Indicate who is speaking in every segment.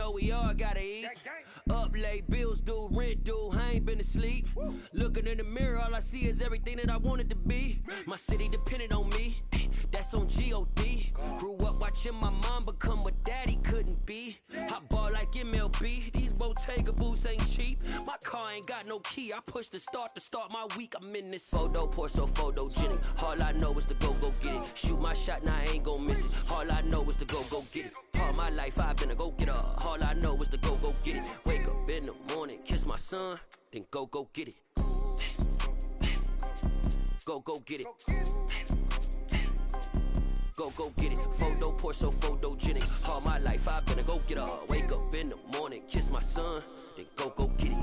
Speaker 1: know we all gotta eat. Up late, bills due, rent due, I ain't been asleep. Looking in the mirror, all I see is everything that I wanted to be. My city depended on me, that's on G.O.D. Grew up watching my mom become what daddy couldn't be. I ball like MLB, these Bottega boots ain't cheap. My car ain't got no key, I push the start to start my week. I'm in this photo, pour so photogenic. All I know is to go get it. Shoot my shot, now I ain't gon' miss it. All I know is to go get it. All my life I've been a go-getter. All I know is to go get it. Wake up in the morning, kiss my son, then go get it. Go get it. Go get it. Photo, pour so photogenic. All my life I've been a go-getter. Wake up in the morning, kiss my son, then go get it.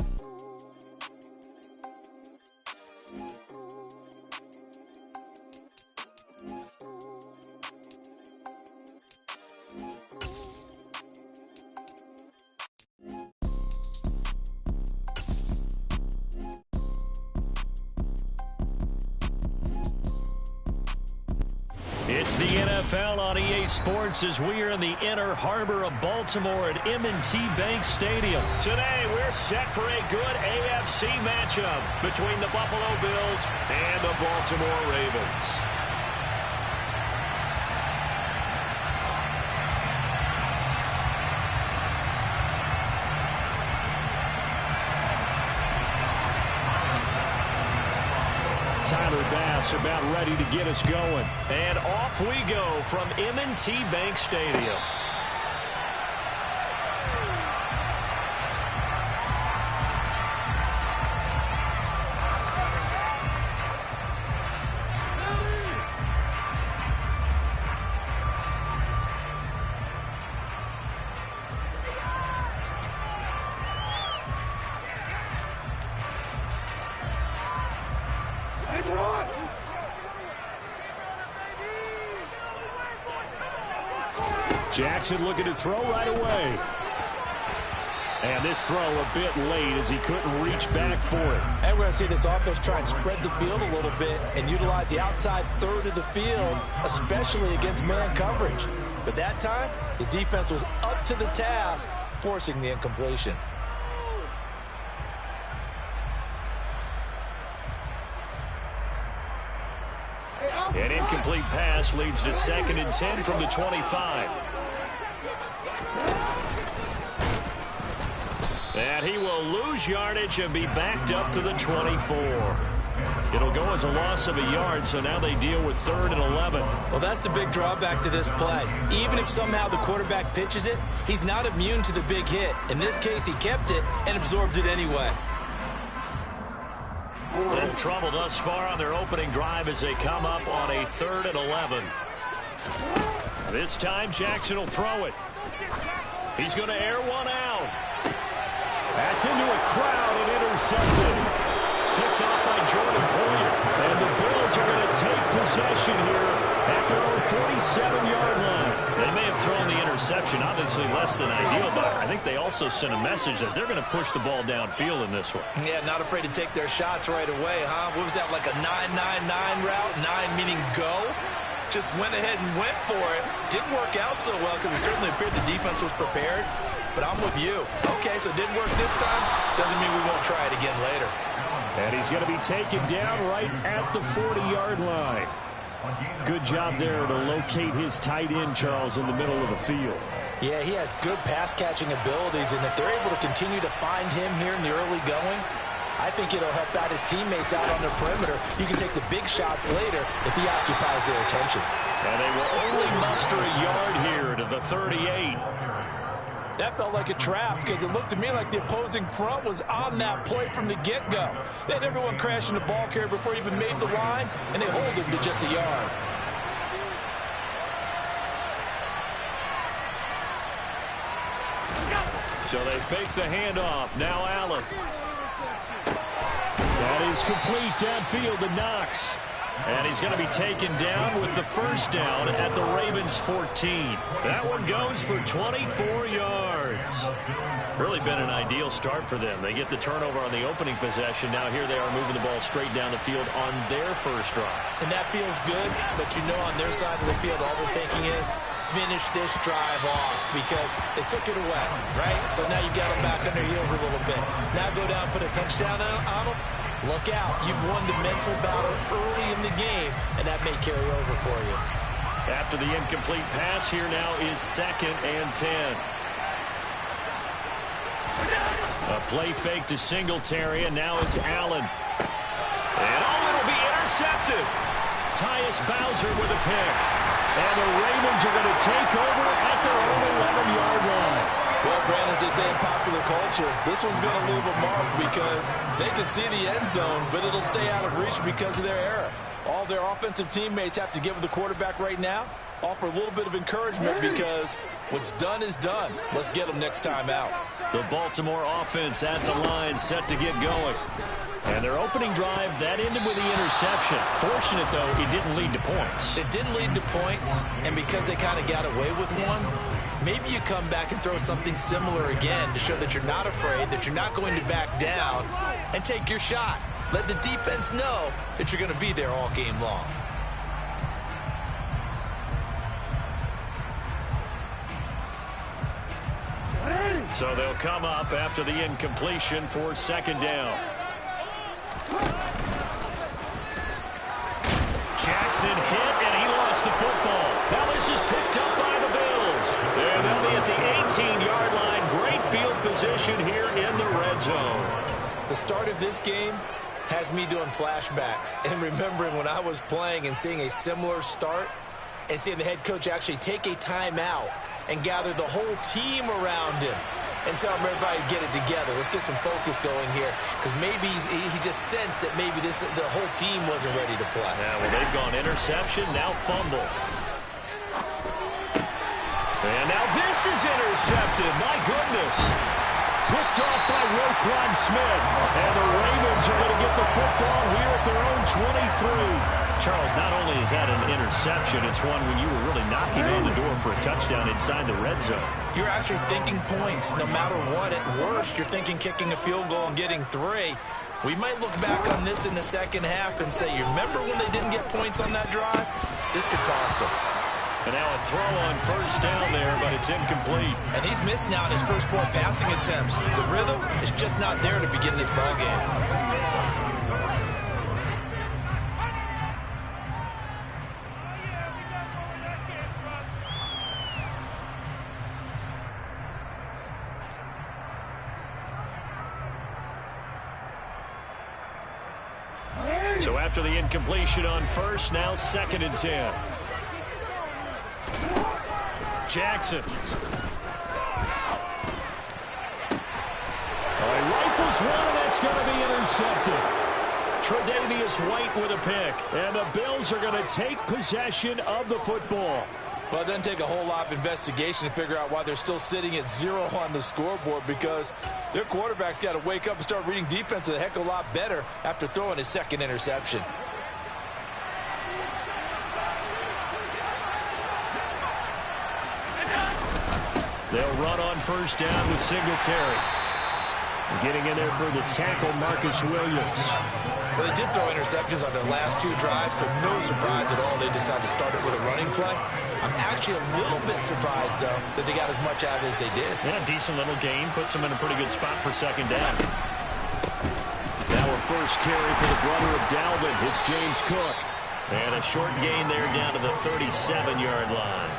Speaker 2: It's the NFL on EA Sports as we are in the inner harbor of Baltimore at M&T Bank Stadium. Today, we're set for a good AFC matchup between the Buffalo Bills and the Baltimore Ravens. Tyler Bass about ready to get us going. And off we go from M&T Bank Stadium. Jackson looking to throw right away. And this throw a bit late as he couldn't reach back for it.
Speaker 3: And we're going to see this offense try and spread the field a little bit and utilize the outside third of the field, especially against man coverage. But that time, the defense was up to the task, forcing the incompletion.
Speaker 2: An incomplete pass leads to 2nd and 10 from the 25. And he will lose yardage and be backed up to the 24. It'll go as a loss of a yard, so now they deal with 3rd and 11.
Speaker 3: Well, that's the big drawback to this play. Even if somehow the quarterback pitches it, he's not immune to the big hit. In this case, he kept it and absorbed it anyway.
Speaker 2: Little trouble thus far on their opening drive as they come up on a 3rd and 11. This time, Jackson will throw it. He's going to air one out. That's into a crowd and intercepted. Picked off by Jordan Poyer. And the Bills are going to take possession here at their own 47-yard line. They may have thrown the interception, obviously less than ideal, but I think they also sent a message that they're going to push the ball downfield in this one.
Speaker 3: Yeah, not afraid to take their shots right away, huh? What was that, like a 9-9-9 route? 9 meaning go? Just went ahead and went for it. Didn't work out so well because it certainly appeared the defense was prepared. But I'm with you. Okay, so it didn't work this time. Doesn't mean we won't try it again later.
Speaker 2: And he's going to be taken down right at the 40-yard line. Good job there to locate his tight end, Charles, in the middle of the field.
Speaker 3: Yeah, he has good pass-catching abilities, and if they're able to continue to find him here in the early going, I think it'll help out his teammates out on the perimeter. You can take the big shots later if he occupies their attention.
Speaker 2: And they will only muster a yard here to the 38.
Speaker 3: That felt like a trap because it looked to me like the opposing front was on that play from the get-go. They had everyone crashing the ball carrier before he even made the line, and they hold him to just a yard.
Speaker 2: So they fake the handoff. Now Allen. That is complete downfield to Knox. And he's going to be taken down with the first down at the Ravens' 14. That one goes for 24 yards. Really been an ideal start for them. They get the turnover on the opening possession. Now here they are moving the ball straight down the field on their first drive.
Speaker 3: And that feels good, but you know on their side of the field all they're thinking is finish this drive off because they took it away, right? So now you got them back on their heels a little bit. Now go down, put a touchdown on them. Look out. You've won the mental battle early in the game, and that may carry over for you.
Speaker 2: After the incomplete pass, here now is 2nd and 10. A play fake to Singletary, and now it's Allen. And it'll be intercepted. Tyus Bowser with a pick. And the Ravens are going to take over at their own 11-yard line.
Speaker 3: Well, Brandon, as they say in popular culture, this one's going to leave a mark because they can see the end zone, but it'll stay out of reach because of their error. All their offensive teammates have to give the quarterback right now, offer a little bit of encouragement because what's done is done. Let's get them next time out.
Speaker 2: The Baltimore offense at the line, set to get going. And their opening drive, that ended with the interception. Fortunate, though, it didn't lead to points.
Speaker 3: It didn't lead to points, and because they kind of got away with one, maybe you come back and throw something similar again to show that you're not afraid, that you're not going to back down, and take your shot. Let the defense know that you're going to be there all game long.
Speaker 2: So they'll come up after the incompletion for 2nd down. Jackson hit, and he lost the football. Now this is picked up by the Bills. And they'll be at the 18-yard line. Great field position here in the red zone.
Speaker 3: The start of this game has me doing flashbacks and remembering when I was playing and seeing a similar start and seeing the head coach actually take a timeout and gather the whole team around him and tell him everybody to get it together. Let's get some focus going here because maybe he just sensed that maybe the whole team wasn't ready to play.
Speaker 2: Yeah, well, they've gone interception, now fumble. And now this is intercepted. My goodness. Picked off by Roquan Smith. And the Ravens are going to get the football here at their own 23. Charles, not only is that an interception, it's one when you were really knocking on the door for a touchdown inside the red zone.
Speaker 3: You're actually thinking points. No matter what, at worst, you're thinking kicking a field goal and getting 3. We might look back on this in the second half and say, you remember when they didn't get points on that drive? This could cost them.
Speaker 2: And now a throw on first down there, but it's incomplete.
Speaker 3: And he's missed now in his first 4 passing attempts. The rhythm is just not there to begin this ball game.
Speaker 2: So after the incompletion on first, now 2nd and 10. Jackson. Rifles one, and that's going to be intercepted. Tre'Davious White with a pick. And the Bills are going to take possession of the football.
Speaker 3: Well, it doesn't take a whole lot of investigation to figure out why they're still sitting at 0 on the scoreboard because their quarterback's got to wake up and start reading defense a heck of a lot better after throwing his 2nd interception.
Speaker 2: They'll run on first down with Singletary. Getting in there for the tackle, Marcus Williams.
Speaker 3: Well, they did throw interceptions on their last 2 drives, so no surprise at all they decided to start it with a running play. I'm actually a little bit surprised, though, that they got as much out of it as they did.
Speaker 2: Yeah, decent little game. Puts them in a pretty good spot for 2nd down. Now a first carry for the brother of Dalvin. It's James Cook. And a short gain there down to the 37-yard line.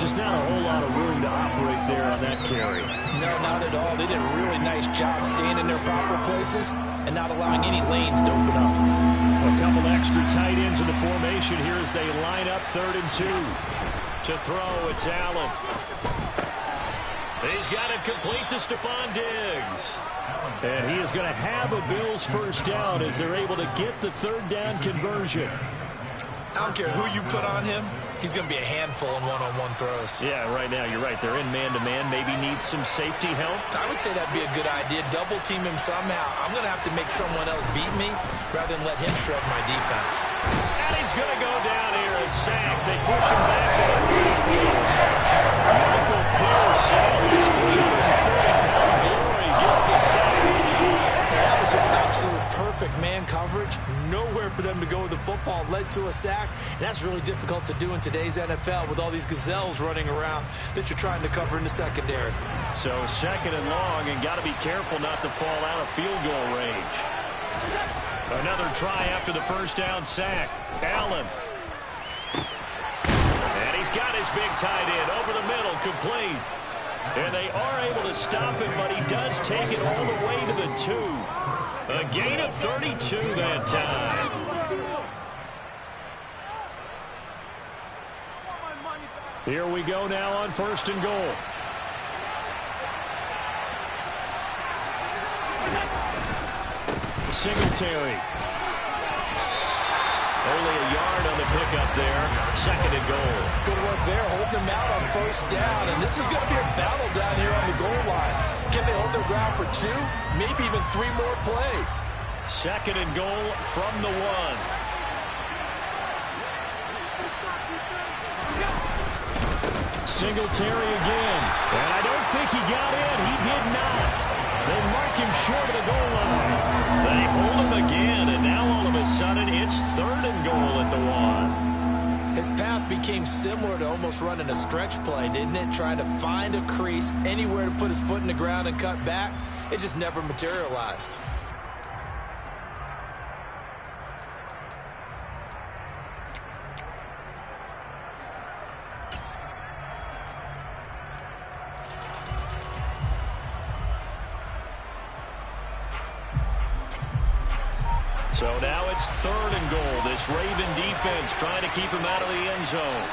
Speaker 2: Just not a whole lot of room to operate there on that carry.
Speaker 3: No, not at all. They did a really nice job staying in their proper places and not allowing any lanes to open up.
Speaker 2: A couple extra tight ends in the formation here as they line up 3rd and 2. To throw, it's Allen. He's got it complete to Stephon Diggs. And he is going to have a Bills first down as they're able to get the 3rd down conversion.
Speaker 3: I don't care who you put on him. He's going to be a handful in one-on-one throws.
Speaker 2: Yeah, right now, you're right. They're in man-to-man. Maybe needs some safety help.
Speaker 3: I would say that'd be a good idea. Double team him somehow. I'm going to have to make someone else beat me rather than let him shred my defense.
Speaker 2: And he's going to go down here. A sack. They push him back to the 34. Michael Pierce, his 330-pound glory, gets the sack.
Speaker 3: That was just absolute perfect man coverage. Nowhere for them to go with the football. Led to a sack. And that's really difficult to do in today's NFL with all these gazelles running around that you're trying to cover in the secondary.
Speaker 2: So second and long, and got to be careful not to fall out of field goal range. Another try after the first down sack. Allen. And he's got his big tight end over the middle, complete. And they are able to stop him, but he does take it all the way to the 2. A gain of 32 that time. Here we go now on 1st and goal. Singletary. Only a yard on the pickup there. 2nd and goal.
Speaker 3: Good work there, holding them out on 1st down. And this is going to be a battle down here on the goal line. Can they hold their ground for 2? Maybe even 3 more plays.
Speaker 2: 2nd and goal from the 1. Singletary again. And I don't think he got in. He did not. They mark him short of the goal line. They hold him again, and now all of a sudden it's 3rd and goal at the 1.
Speaker 3: His path became similar to almost running a stretch play, didn't it? Trying to find a crease, anywhere to put his foot in the ground and cut back. It just never materialized.
Speaker 2: So now it's 3rd and goal. This Raven defense trying to keep him out of the end zone.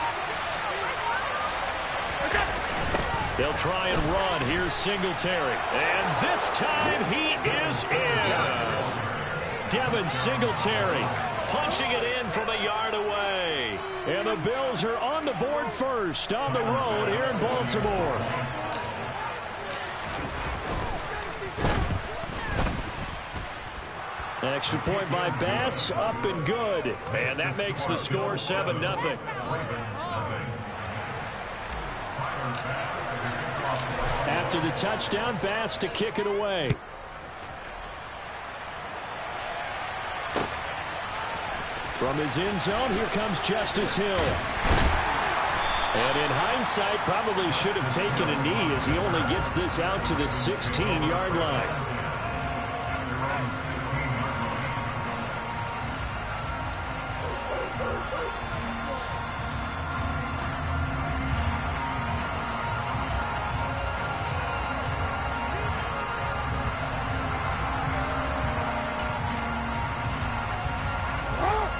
Speaker 2: They'll try and run. Here's Singletary. And this time he is in. Yes. Devin Singletary punching it in from a yard away. And the Bills are on the board first on the road here in Baltimore. Extra point by Bass, up and good. And that makes the score 7-0. After the touchdown, Bass to kick it away. From his end zone, here comes Justice Hill. And in hindsight, probably should have taken a knee as he only gets this out to the 16-yard line.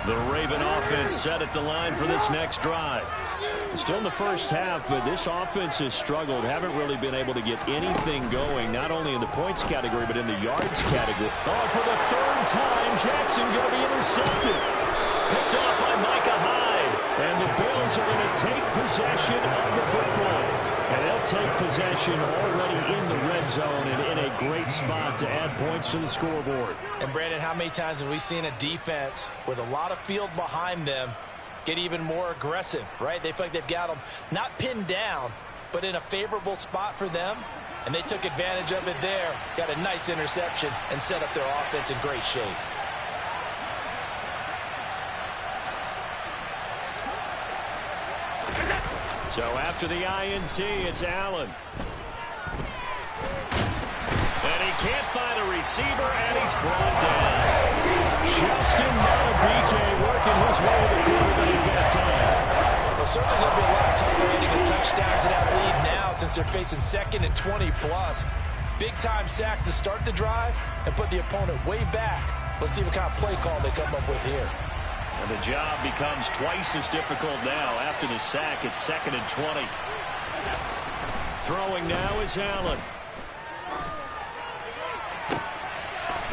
Speaker 2: The Raven offense set at the line for this next drive. Still in the first half, but this offense has struggled. Haven't really been able to get anything going, not only in the points category, but in the yards category. Oh, for the 3rd time, Jackson going to be intercepted. Picked off by Micah Hyde. And the Bills are going to take possession of the football. And they'll take possession already in the red zone and in a great spot to add points to the scoreboard.
Speaker 3: And, Brandon, how many times have we seen a defense with a lot of field behind them get even more aggressive, right? They feel like they've got them not pinned down, but in a favorable spot for them. And they took advantage of it there. Got a nice interception and set up their offense in great shape.
Speaker 2: So after the INT, it's Allen. And he can't find a receiver, and he's brought down. Justin Matabike working his way to the quarterback that time.
Speaker 3: Well, certainly going to be a lot tougher getting a touchdown to that lead now since they're facing 2nd and 20+. Big-time sack to start the drive and put the opponent way back. Let's see what kind of play call they come up with here.
Speaker 2: And the job becomes twice as difficult now. After the sack, it's 2nd and 20. Throwing now is Allen.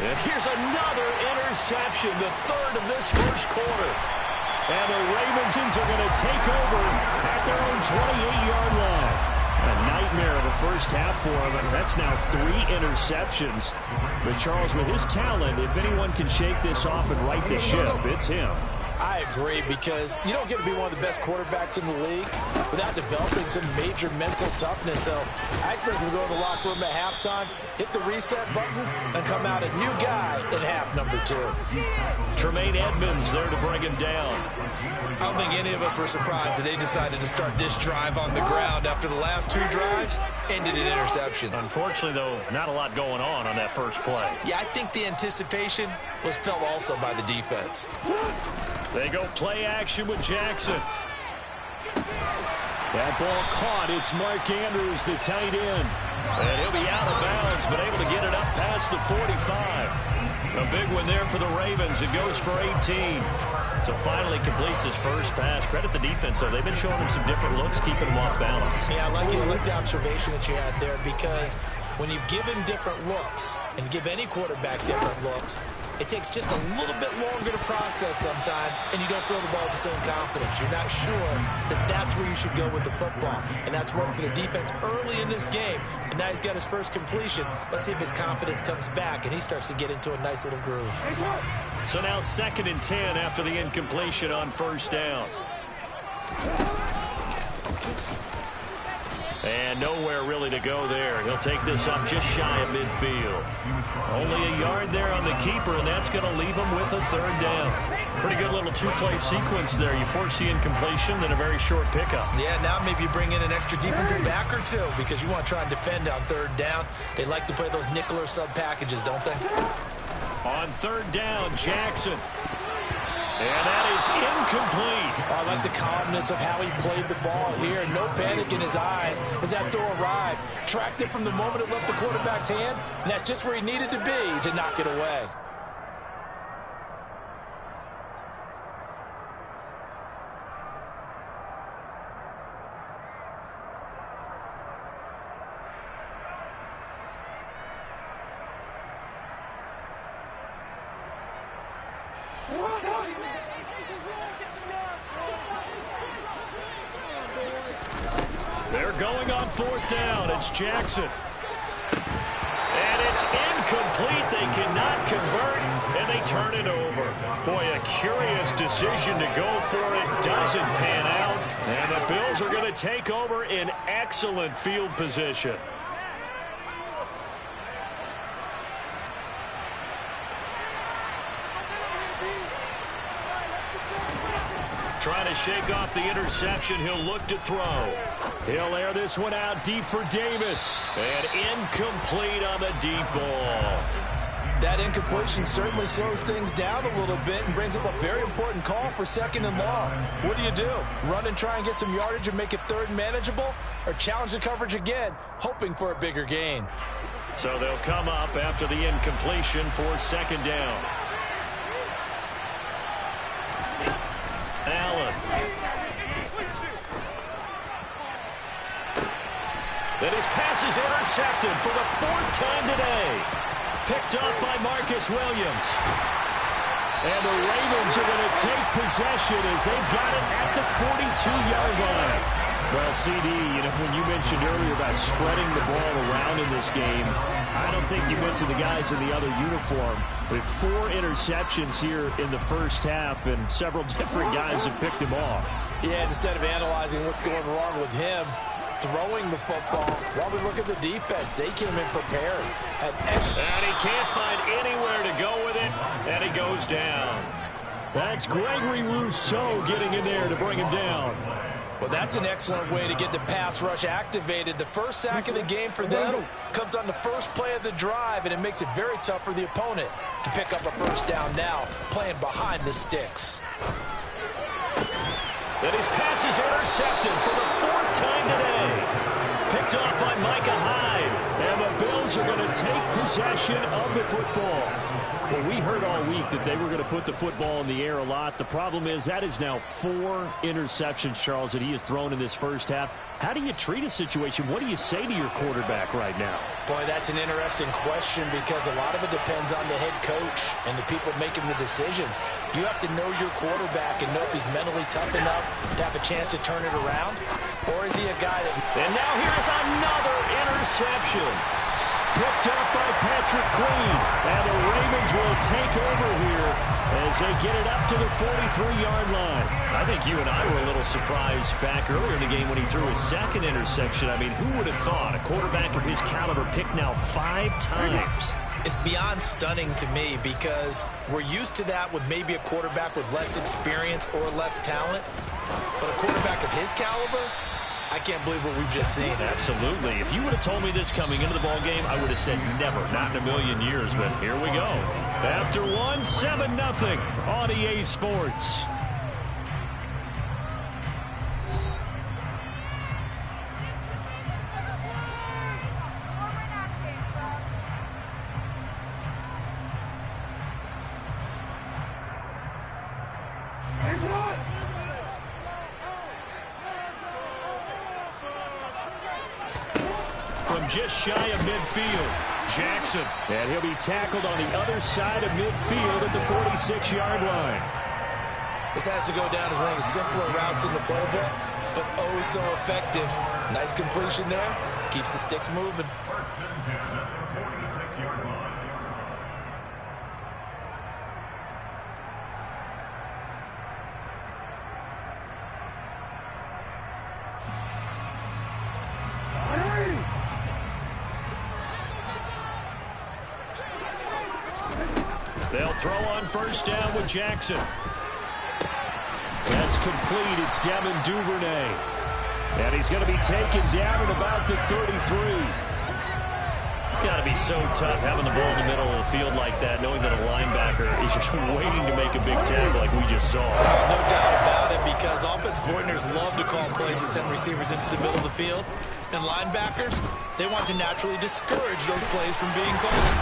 Speaker 2: And here's another interception, the 3rd of this first quarter. And the Ravensons are going to take over at their own 28-yard line. A nightmare of a first half for him, and that's now 3 interceptions. But Charles, with his talent, if anyone can shake this off and right the ship, it's him.
Speaker 3: I agree, because you don't get to be one of the best quarterbacks in the league without developing some major mental toughness. So I expect him to go in the locker room at halftime, hit the reset button, and come out a new guy in half number 2.
Speaker 2: Tremaine Edmonds there to bring him down.
Speaker 3: I don't think any of us were surprised that they decided to start this drive on the ground after the last 2 drives ended in interceptions.
Speaker 2: Unfortunately, though, not a lot going on that first play.
Speaker 3: Yeah, I think the anticipation was felt also by the defense.
Speaker 2: They go play action with Jackson. That ball caught. It's Mark Andrews, the tight end. And he'll be out of bounds, but able to get it up past the 45. A big one there for the Ravens. It goes for 18. So finally completes his first pass. Credit the defense, though. They've been showing him some different looks, keeping him off balance.
Speaker 3: Yeah, I like the observation that you had there, because when you give him different looks and give any quarterback different looks, it takes just a little bit longer to process sometimes, and you don't throw the ball with the same confidence. You're not sure that that's where you should go with the football, and that's worked for the defense early in this game, and now he's got his first completion. Let's see if his confidence comes back, and he starts to get into a nice little groove.
Speaker 2: So now 2nd and 10 after the incompletion on first down. And nowhere really to go there. He'll take this up just shy of midfield. Only a yard there on the keeper, and that's going to leave him with a 3rd down. Pretty good little 2-play sequence there. You force the incompletion, then a very short pickup.
Speaker 3: Yeah, now maybe you bring in an extra defensive back or 2, because you want to try and defend on 3rd down. They like to play those nickel or sub packages, don't they?
Speaker 2: On 3rd down, Jackson. And that is incomplete.
Speaker 3: I like the calmness of how he played the ball here. No panic in his eyes as that throw arrived. Tracked it from the moment it left the quarterback's hand, and that's just where he needed to be to knock it away.
Speaker 2: They're going on 4th down. It's Jackson. And it's incomplete. They cannot convert, and they turn it over. Boy, a curious decision to go for it. Doesn't pan out. And the Bills are going to take over in excellent field position. Trying to shake off the interception. He'll look to throw. He'll air this one out deep for Davis. And incomplete on the deep ball.
Speaker 3: That incompletion certainly slows things down a little bit and brings up a very important call for 2nd and long. What do? Run and try and get some yardage and make it 3rd manageable? Or challenge the coverage again, hoping for a bigger gain?
Speaker 2: So they'll come up after the incompletion for 2nd down. Allen. Then his pass is intercepted for the 4th time today. Picked up by Marcus Williams. And the Ravens are going to take possession as they've got it at the 42-yard line. Well, CD, when you mentioned earlier about spreading the ball around in this game, I don't think you went to the guys in the other uniform. With 4 interceptions here in the first half, and several different guys have picked him off.
Speaker 3: Yeah, instead of analyzing what's going wrong with him, throwing the football, while we look at the defense, they came in prepared. And
Speaker 2: he can't find anywhere to go with it, and he goes down. That's Gregory Rousseau getting in there to bring him down.
Speaker 3: Well, that's an excellent way to get the pass rush activated. The first sack of the game for them comes on the first play of the drive, and it makes it very tough for the opponent to pick up a first down now, playing behind the sticks.
Speaker 2: Then his pass is intercepted for the 4th time today. Picked off by Micah Hyde. And the Bills are going to take possession of the football. Well, we heard all week that they were going to put the football in the air a lot. The problem is that is now 4 interceptions, Charles, that he has thrown in this first half. How do you treat a situation? What do you say to your quarterback right now?
Speaker 3: Boy, that's an interesting question because a lot of it depends on the head coach and the people making the decisions. You have to know your quarterback and know if he's mentally tough enough to have a chance to turn it around, or is he a guy that...
Speaker 2: And now here's another interception. Picked up by Patrick Queen. And the Ravens will take over here as they get it up to the 43-yard line. I think you and I were a little surprised back earlier in the game when he threw his second interception. I mean, who would have thought a quarterback of his caliber picked now 5 times?
Speaker 3: It's beyond stunning to me because we're used to that with maybe a quarterback with less experience or less talent. But a quarterback of his caliber, I can't believe what we've just seen.
Speaker 2: Absolutely. If you would have told me this coming into the ball game, I would have said never, not in a million years. But here we go. After one, 7-0 on EA Sports. Just shy of midfield, Jackson. And he'll be tackled on the other side of midfield at the 46-yard line.
Speaker 3: This has to go down as one of the simpler routes in the playbook, but oh so effective. Nice completion there. Keeps the sticks moving.
Speaker 2: They'll throw on first down with Jackson. That's complete. It's Devin Duvernay. And he's going to be taken down at about the 33. It's got to be so tough having the ball in the middle of the field like that, knowing that a linebacker is just waiting to make a big tackle like we just saw.
Speaker 3: No doubt about it, because offense coordinators love to call plays to send receivers into the middle of the field. And linebackers, they want to naturally discourage those plays from being called.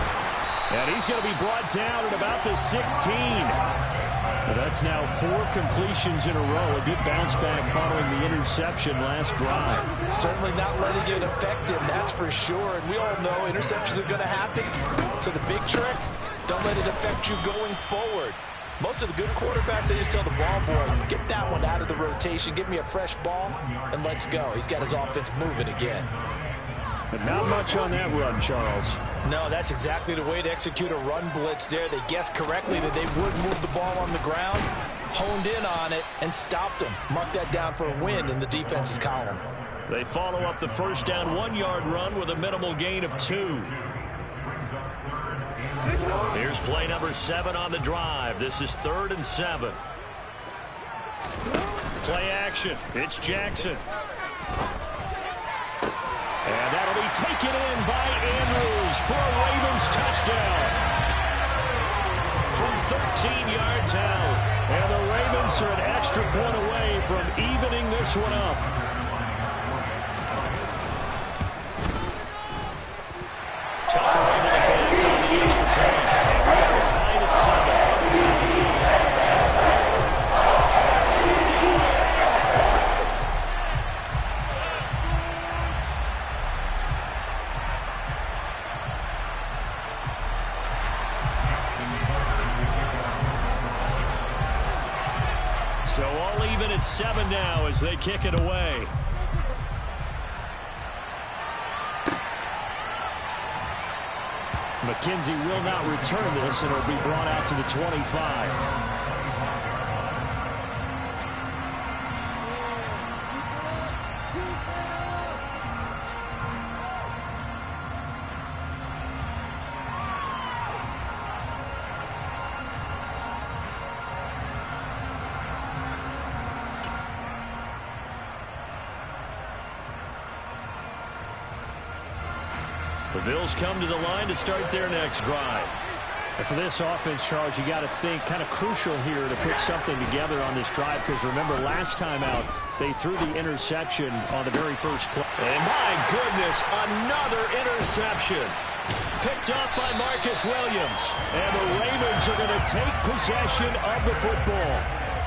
Speaker 2: And he's going to be brought down at about the 16. That's now 4 completions in a row. A good bounce back following the interception last drive.
Speaker 3: Certainly not letting it affect him, that's for sure. And we all know interceptions are going to happen. So the big trick, don't let it affect you going forward. Most of the good quarterbacks, they just tell the ball boy, get that one out of the rotation, give me a fresh ball, and let's go. He's got his offense moving again.
Speaker 2: But not much on that run, Charles.
Speaker 3: No, that's exactly the way to execute a run blitz there. They guessed correctly that they would move the ball on the ground, honed in on it, and stopped them. Mark that down for a win in the defense's column.
Speaker 2: They follow up the first down 1-yard run with a minimal gain of 2. Here's play number 7 on the drive. This is 3rd and 7. Play action. It's Jackson. And that'll be taken in by Andrews for a Ravens touchdown. From 13 yards out. And the Ravens are an extra point away from evening this one up. Tucker able to connect on the extra point. And we are tied at 7. So all even at 7 now as they kick it away. McKenzie will not return this, and it'll be brought out to the 25. The Bills come to the line to start their next drive. And for this offense, Charles, you got to think kind of crucial here to put something together on this drive, because remember last time out they threw the interception on the very first play. And my goodness, another interception. Picked off by Marcus Williams. And the Ravens are going to take possession of the football.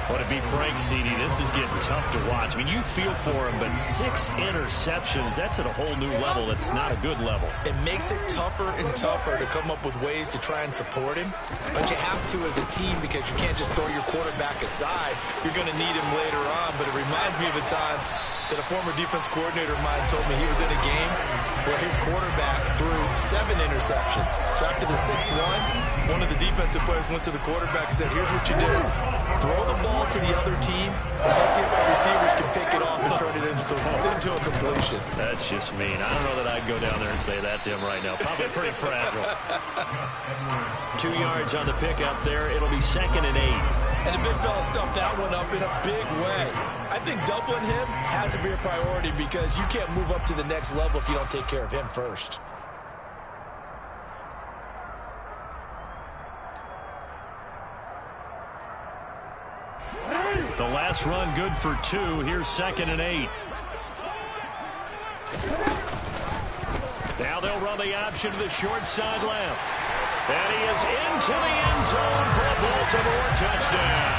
Speaker 2: Well, to be frank, CD, this is getting tough to watch. I mean, you feel for him, but 6 interceptions, that's at a whole new level. That's not a good level.
Speaker 3: It makes it tougher and tougher to come up with ways to try and support him. But you have to as a team because you can't just throw your quarterback aside. You're going to need him later on. But it reminds me of a time that a former defense coordinator of mine told me he was in a game where his quarterback threw 7 interceptions. So after the 6-1, one of the defensive players went to the quarterback and said, here's what you do. Throw the ball to the other team, and let's see if our receivers can pick it off and turn it into a completion.
Speaker 2: That's just mean. I don't know that I'd go down there and say that to him right now. Probably pretty fragile. 2 yards on the pickup there. It'll be 2nd and 8.
Speaker 3: And the big fella stuffed that one up in a big way. I think doubling him has to be a priority because you can't move up to the next level if you don't take care of him first.
Speaker 2: The last run good for 2. Here's 2nd and 8. Now they'll run the option to the short side left. And he is into the end zone for a Baltimore touchdown.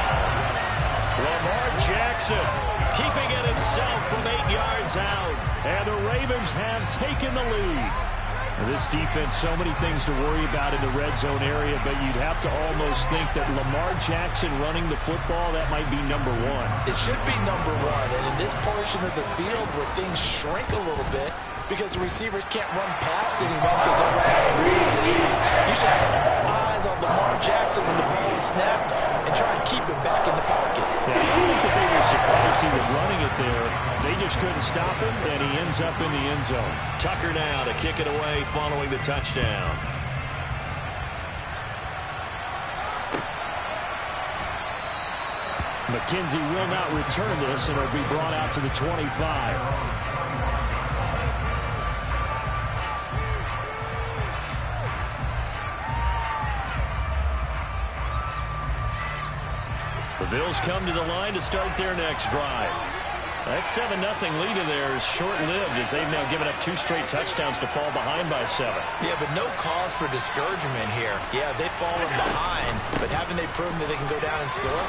Speaker 2: Lamar Jackson keeping it himself from 8 yards out. And the Ravens have taken the lead. This defense, so many things to worry about in the red zone area, but you'd have to almost think that Lamar Jackson running the football, that might be number 1.
Speaker 3: It should be number 1, and in this portion of the field where things shrink a little bit because the receivers can't run past anyone because they're running out of real estate, you should have eyes on Lamar Jackson when the ball is snapped and try and keep him back in the pocket.
Speaker 2: Yeah, I think that they were surprised he was running it there. They just couldn't stop him, and he ends up in the end zone. Tucker now to kick it away following the touchdown. McKenzie will not return this, and it'll be brought out to the 25. The Bills come to the line to start their next drive. That 7-0 lead in there is short-lived as they've now given up 2 straight touchdowns to fall behind by 7.
Speaker 3: Yeah, but no cause for discouragement here. Yeah, they've fallen behind, but haven't they proven that they can go down and score?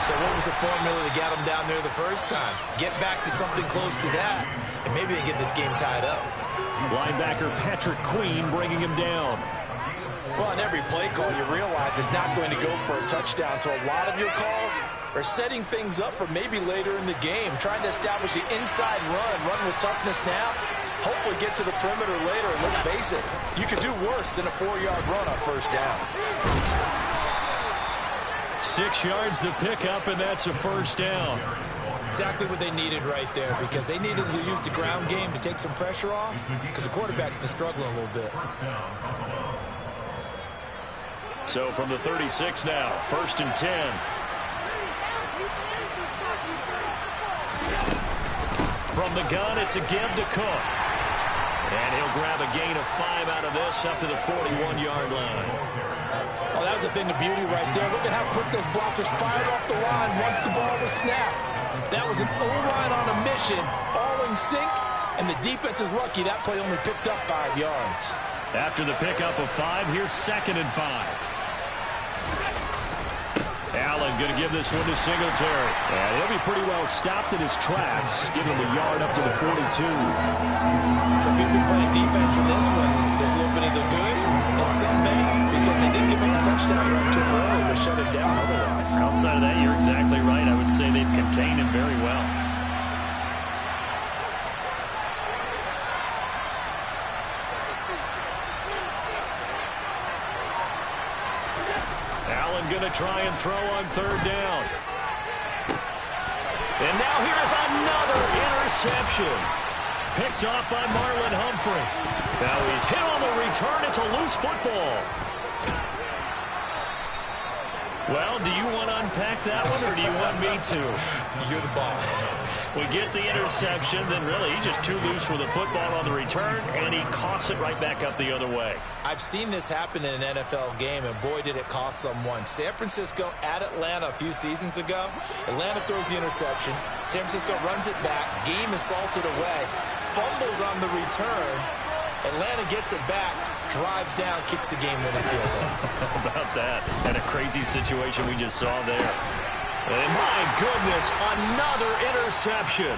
Speaker 3: So what was the formula that got them down there the first time? Get back to something close to that, and maybe they get this game tied up.
Speaker 2: Linebacker Patrick Queen bringing him down.
Speaker 3: Well, on every play call, you realize it's not going to go for a touchdown. So a lot of your calls are setting things up for maybe later in the game, trying to establish the inside run with toughness now, hopefully get to the perimeter later. And let's face it, you could do worse than a 4-yard run on first down.
Speaker 2: 6 yards the pickup, and that's a first down.
Speaker 3: Exactly what they needed right there because they needed to use the ground game to take some pressure off because the quarterback's been struggling a little bit.
Speaker 2: So from the 36 now, 1st and 10. From the gun, it's a give to Cook. And he'll grab a gain of 5 out of this up to the 41-yard line.
Speaker 3: Oh, that was a thing of beauty right there. Look at how quick those blockers fired off the line once the ball was snapped. That was an O-line on a mission, all in sync, and the defense is lucky that play only picked up 5 yards.
Speaker 2: After the pickup of 5, here's 2nd and 5. Allen going to give this one to Singletary. And he'll be pretty well stopped in his tracks, giving him a yard up to the 42.
Speaker 3: So if you've been playing defense in this one, there's a little bit of the good and some bad because they did give up the touchdown run to him early, but shut it down otherwise.
Speaker 2: Outside of that, you're exactly right. I would say they've contained him very well. Going to try and throw on 3rd down. And now here's another interception. Picked off by Marlon Humphrey. Now he's hit on the return. It's a loose football. Well, do you want to unpack that one, or do you want me to?
Speaker 3: You're the boss.
Speaker 2: We get the interception, then really he's just too loose with the football on the return, and he coughs it right back up the other way.
Speaker 3: I've seen this happen in an NFL game, and boy, did it cost someone. San Francisco at Atlanta a few seasons ago. Atlanta throws the interception. San Francisco runs it back. Game is salted away. Fumbles on the return. Atlanta gets it back. drives down, kicks the game-winning field goal.
Speaker 2: How about that? And a crazy situation we just saw there. And my goodness, another interception.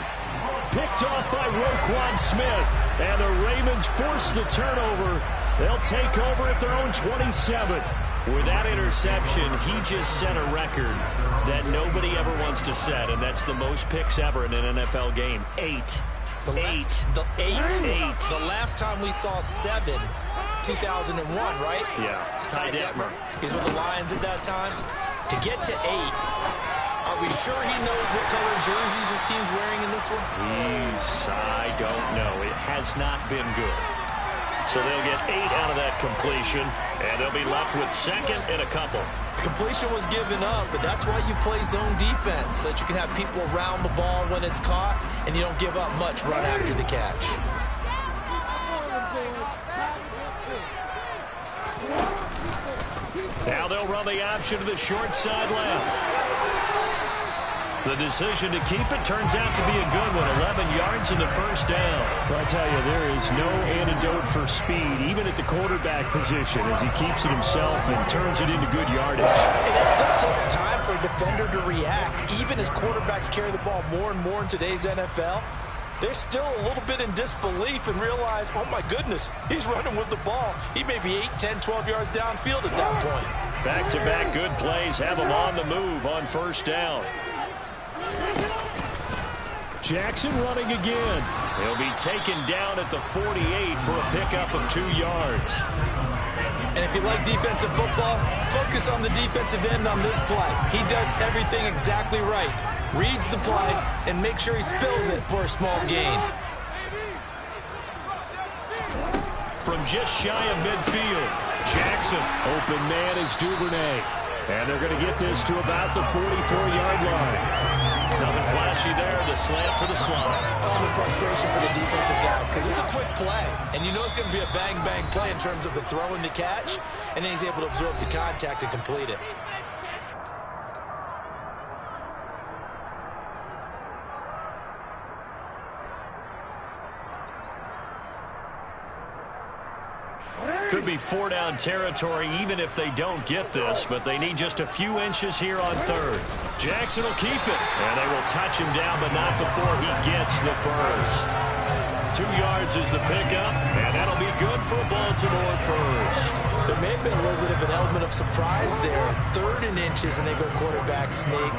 Speaker 2: Picked off by Roquan Smith. And the Ravens force the turnover. They'll take over at their own 27. With that interception, he just set a record that nobody ever wants to set, and that's the most picks ever in an NFL game. 8.
Speaker 3: The last time we saw 7, 2001, right?
Speaker 2: Yeah. Ty Detmer.
Speaker 3: He's with the Lions at that time. To get to 8, are we sure he knows what color jerseys his team's wearing in this one?
Speaker 2: I don't know. It has not been good. So they'll get 8 out of that completion, and they'll be left with second and a couple.
Speaker 3: Completion was given up, but that's why you play zone defense, so that you can have people around the ball when it's caught, and you don't give up much run after the catch.
Speaker 2: Now they'll run the option to the short side left. The decision to keep it turns out to be a good one. 11 yards in the first down.
Speaker 4: Well, I tell you, there is no antidote for speed, even at the quarterback position, as he keeps it himself and turns it into good yardage.
Speaker 3: And it still takes time for a defender to react. Even as quarterbacks carry the ball more and more in today's NFL, they're still a little bit in disbelief and realize, oh my goodness, he's running with the ball. He may be 8, 10, 12 yards downfield at that point.
Speaker 2: Back-to-back good plays have him on the move on first down.
Speaker 4: Jackson running again.
Speaker 2: He'll be taken down at the 48 for a pickup of 2 yards.
Speaker 3: And if you like defensive football, focus on the defensive end on this play. He does everything exactly right. Reads the play and makes sure he spills it for a small gain.
Speaker 2: From just shy of midfield, Jackson.
Speaker 4: Open man is Duvernay. And they're going to get this to about the 44-yard line.
Speaker 2: Nothing flashy there. The slant to the slot.
Speaker 3: Oh, the frustration for the defensive guys, because it's a quick play. And you know it's going to be a bang-bang play in terms of the throw and the catch. And then he's able to absorb the contact and complete it.
Speaker 2: Could be 4-down territory even if they don't get this, but they need just a few inches here on third. Jackson will keep it, and they will touch him down, but not before he gets the first. 2 yards is the pickup, and that'll be good for Baltimore first.
Speaker 3: There may have been a little bit of an element of surprise there. 3rd and inches, and they go quarterback sneak.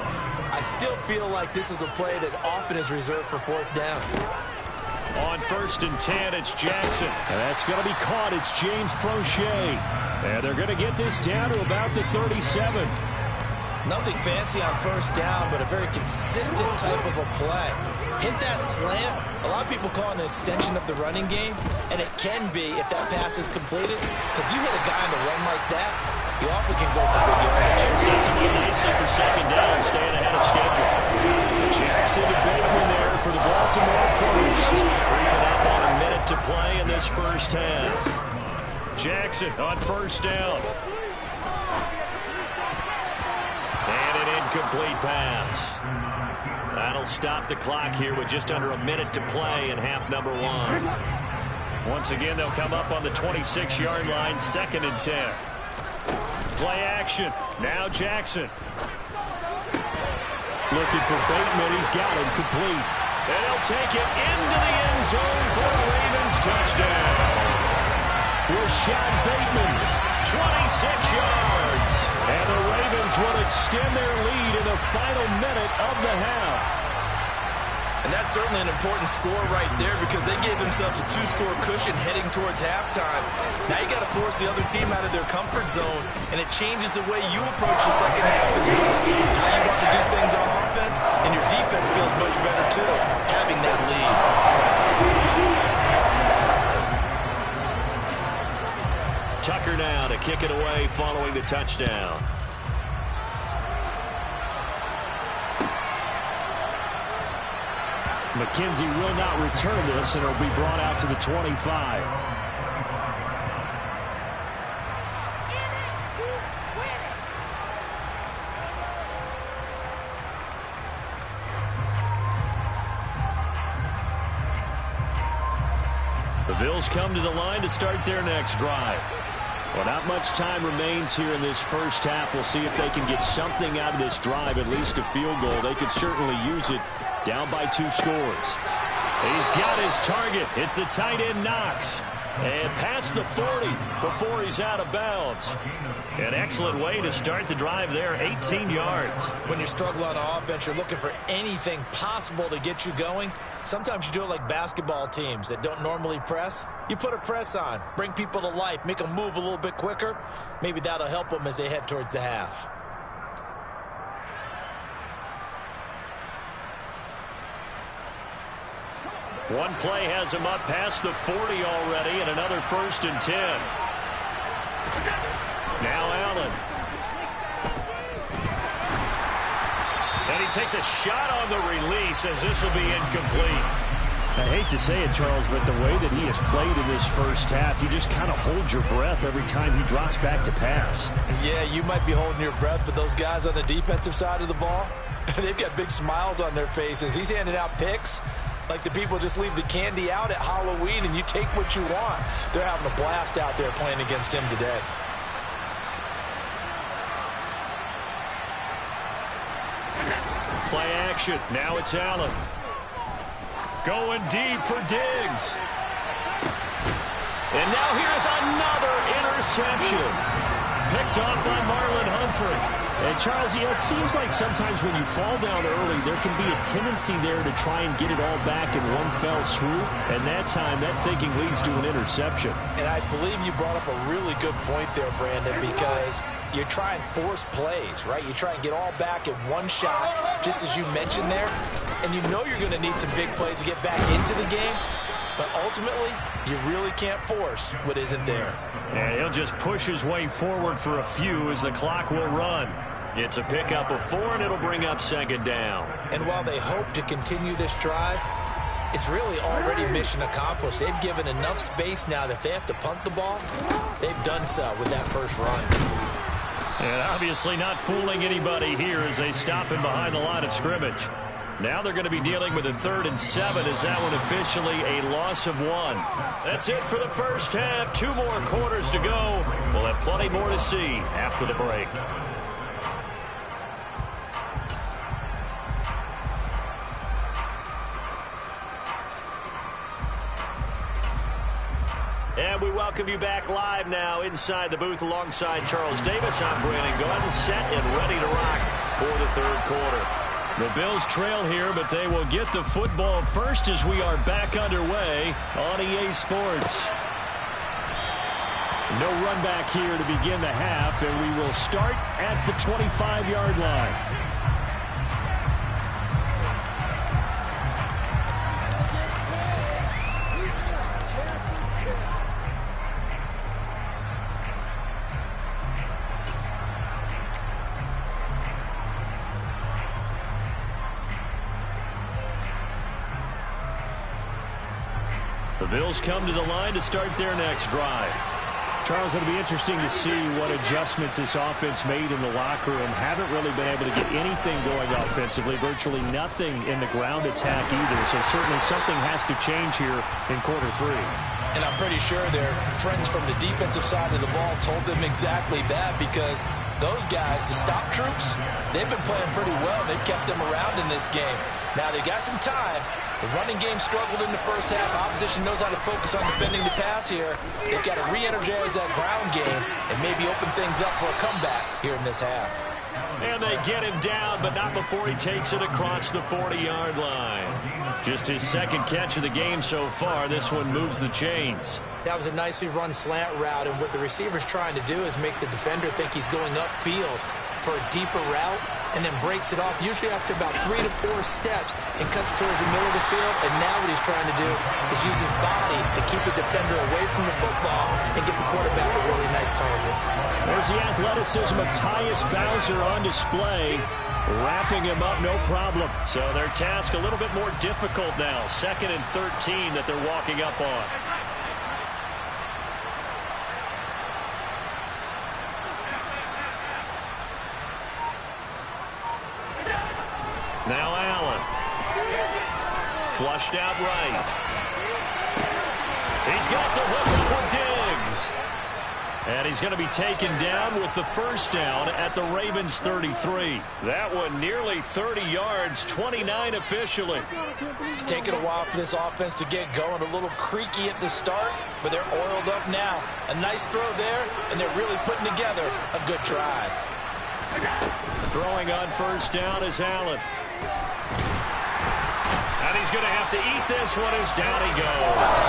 Speaker 3: I still feel like this is a play that often is reserved for 4th down.
Speaker 2: On 1st and 10, it's Jackson.
Speaker 4: And that's going to be caught. It's James Prochet. And they're going to get this down to about the 37.
Speaker 3: Nothing fancy on 1st down, but a very consistent type of a play. Hit that slant. A lot of people call it an extension of the running game, and it can be if that pass is completed, because you hit a guy on the run like that, you often can go for big yardage.
Speaker 2: Sets him up nicely for 2nd down, staying ahead of schedule.
Speaker 4: Jackson to Bateman there for the Baltimore first.
Speaker 2: Creeping up on a minute to play in this first half. Jackson on 1st down. And an incomplete pass. That'll stop the clock here with just under a minute to play in half number 1. Once again, they'll come up on the 26-yard line, 2nd and 10. Play action. Now Jackson.
Speaker 4: Looking for Bateman. He's got him complete.
Speaker 2: And he'll take it into the end zone for a Ravens touchdown.
Speaker 4: Rashad Bateman.
Speaker 2: 26 yards.
Speaker 4: And the Ravens will extend their lead in the final minute of the half.
Speaker 3: And that's certainly an important score right there, because they gave themselves a 2-score cushion heading towards halftime. Now you got to force the other team out of their comfort zone, and it changes the way you approach the second half as well. How you want to do things on offense, and your defense feels much better too, having that lead.
Speaker 2: Tucker now to kick it away following the touchdown.
Speaker 4: McKenzie will not return this, and it'll be brought out to the 25.
Speaker 2: Bills come to the line to start their next drive. Well, not much time remains here in this first half. We'll see if they can get something out of this drive, at least a field goal. They could certainly use it, down by 2 scores. He's got his target. It's the tight end Knox. And past the 40 before he's out of bounds. An excellent way to start the drive there, 18 yards.
Speaker 3: When you struggle on offense, you're looking for anything possible to get you going. Sometimes you do it like basketball teams that don't normally press. You put a press on, bring people to life, make them move a little bit quicker. Maybe that'll help them as they head towards the half.
Speaker 2: One play has him up past the 40 already, and another 1st and 10. Now Allen. And he takes a shot on the release as this will be incomplete.
Speaker 4: I hate to say it, Charles, but the way that he has played in this first half, you just kind of hold your breath every time he drops back to pass.
Speaker 3: Yeah, you might be holding your breath, but those guys on the defensive side of the ball, they've got big smiles on their faces. He's handing out picks like the people just leave the candy out at Halloween and you take what you want. They're having a blast out there playing against him today.
Speaker 2: Play action. Now it's Allen. Going deep for Diggs. And now here's another interception. Picked off by Marlon Humphrey.
Speaker 4: And Charles, it seems like sometimes when you fall down early, there can be a tendency there to try and get it all back in one fell swoop. And that time, that thinking leads to an interception.
Speaker 3: And I believe you brought up a really good point there, Brandon, because you try and force plays, right? You try and get all back in one shot, just as you mentioned there. And you know you're going to need some big plays to get back into the game. But ultimately, you really can't force what isn't there.
Speaker 2: And he'll just push his way forward for a few as the clock will run. It's a pickup of 4, and it'll bring up 2nd down.
Speaker 3: And while they hope to continue this drive, it's really already mission accomplished. They've given enough space now that if they have to punt the ball, they've done so with that first run.
Speaker 2: And obviously not fooling anybody here as they stop him behind the line of scrimmage. Now they're going to be dealing with a 3rd and 7 as that one officially a loss of 1. That's it for the first half. 2 more quarters to go. We'll have plenty more to see after the break. And we welcome you back live now inside the booth alongside Charles Davis. I'm Brandon Gunn, set and ready to rock for the 3rd quarter. The Bills trail here, but they will get the football first as we are back underway on EA Sports. No run back here to begin the half, and we will start at the 25-yard line. The Bills come to the line to start their next drive.
Speaker 4: Charles, it'll be interesting to see what adjustments this offense made in the locker room. Haven't really been able to get anything going offensively, virtually nothing in the ground attack either. So certainly something has to change here in quarter 3.
Speaker 3: And I'm pretty sure their friends from the defensive side of the ball told them exactly that, because those guys, the stop troops, they've been playing pretty well. They've kept them around in this game. Now they got some time. The running game struggled in the first half. Opposition knows how to focus on defending the pass here. They've got to re-energize that ground game and maybe open things up for a comeback here in this half.
Speaker 2: And they get him down, but not before he takes it across the 40-yard line. Just his 2nd catch of the game so far. This one moves the chains.
Speaker 3: That was a nicely run slant route, and what the receiver's trying to do is make the defender think he's going upfield for a deeper route, and then breaks it off, usually after about 3 to 4 steps, and cuts towards the middle of the field. And now what he's trying to do is use his body to keep the defender away from the football and get the quarterback a really nice target.
Speaker 2: There's the athleticism of Tyus Bowser on display, wrapping him up no problem. So their task a little bit more difficult now. 2nd and 13 that they're walking up on. Now Allen. Flushed out right. He's He's got the hook up with Diggs. And he's going to be taken down with the first down at the Ravens 33. That one nearly 30 yards, 29 officially.
Speaker 3: It's taken a while for this offense to get going. A little creaky at the start, but they're oiled up now. A nice throw there, and they're really putting together a good drive.
Speaker 2: Throwing on first down is Allen. And he's going to have to eat this one as down he goes.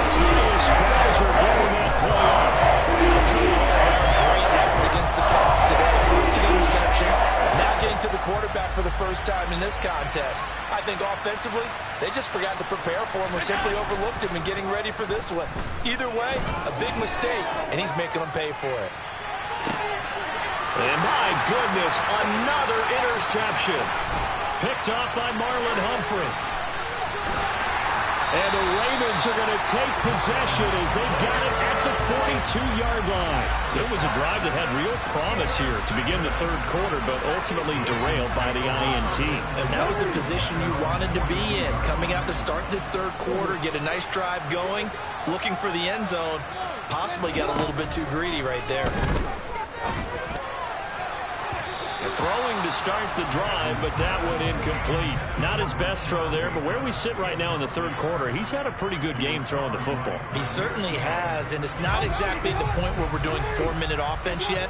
Speaker 2: Tyus Bowser blowing that play up.
Speaker 3: Great effort against the pass today. First interception. Now getting to the quarterback for the first time in this contest. I think offensively, they just forgot to prepare for him or simply overlooked him in getting ready for this one. Either way, a big mistake, and he's making them pay for it.
Speaker 2: And my goodness, another interception. Picked off by Marlon Humphrey. And the Ravens are going to take possession as they got it at the 42-yard line. So it was a drive that had real promise here to begin the third quarter, but ultimately derailed by the INT.
Speaker 3: And that was the position you wanted to be in. Coming out to start this third quarter, get a nice drive going, looking for the end zone. Possibly got a little bit too greedy right there.
Speaker 2: Throwing to start the drive, but that one incomplete. Not his best throw there, but where we sit right now in the third quarter, he's had a pretty good game throwing the football.
Speaker 3: He certainly has, and it's not exactly at the point where we're doing 4-minute offense yet,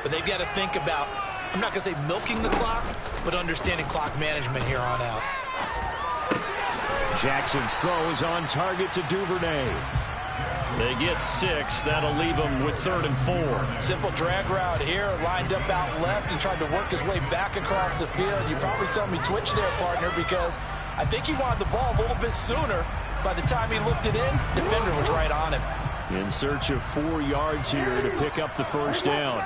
Speaker 3: but they've got to think about, I'm not going to say milking the clock, but understanding clock management here on out.
Speaker 4: Jackson's throw is on target to Duvernay.
Speaker 2: They get 6. That'll leave them with 3rd and 4.
Speaker 3: Simple drag route here, lined up out left and tried to work his way back across the field. You probably saw me twitch there, partner, because I think he wanted the ball a little bit sooner. By the time he looked it in, defender was right on him.
Speaker 4: In search of 4 yards here to pick up the first down.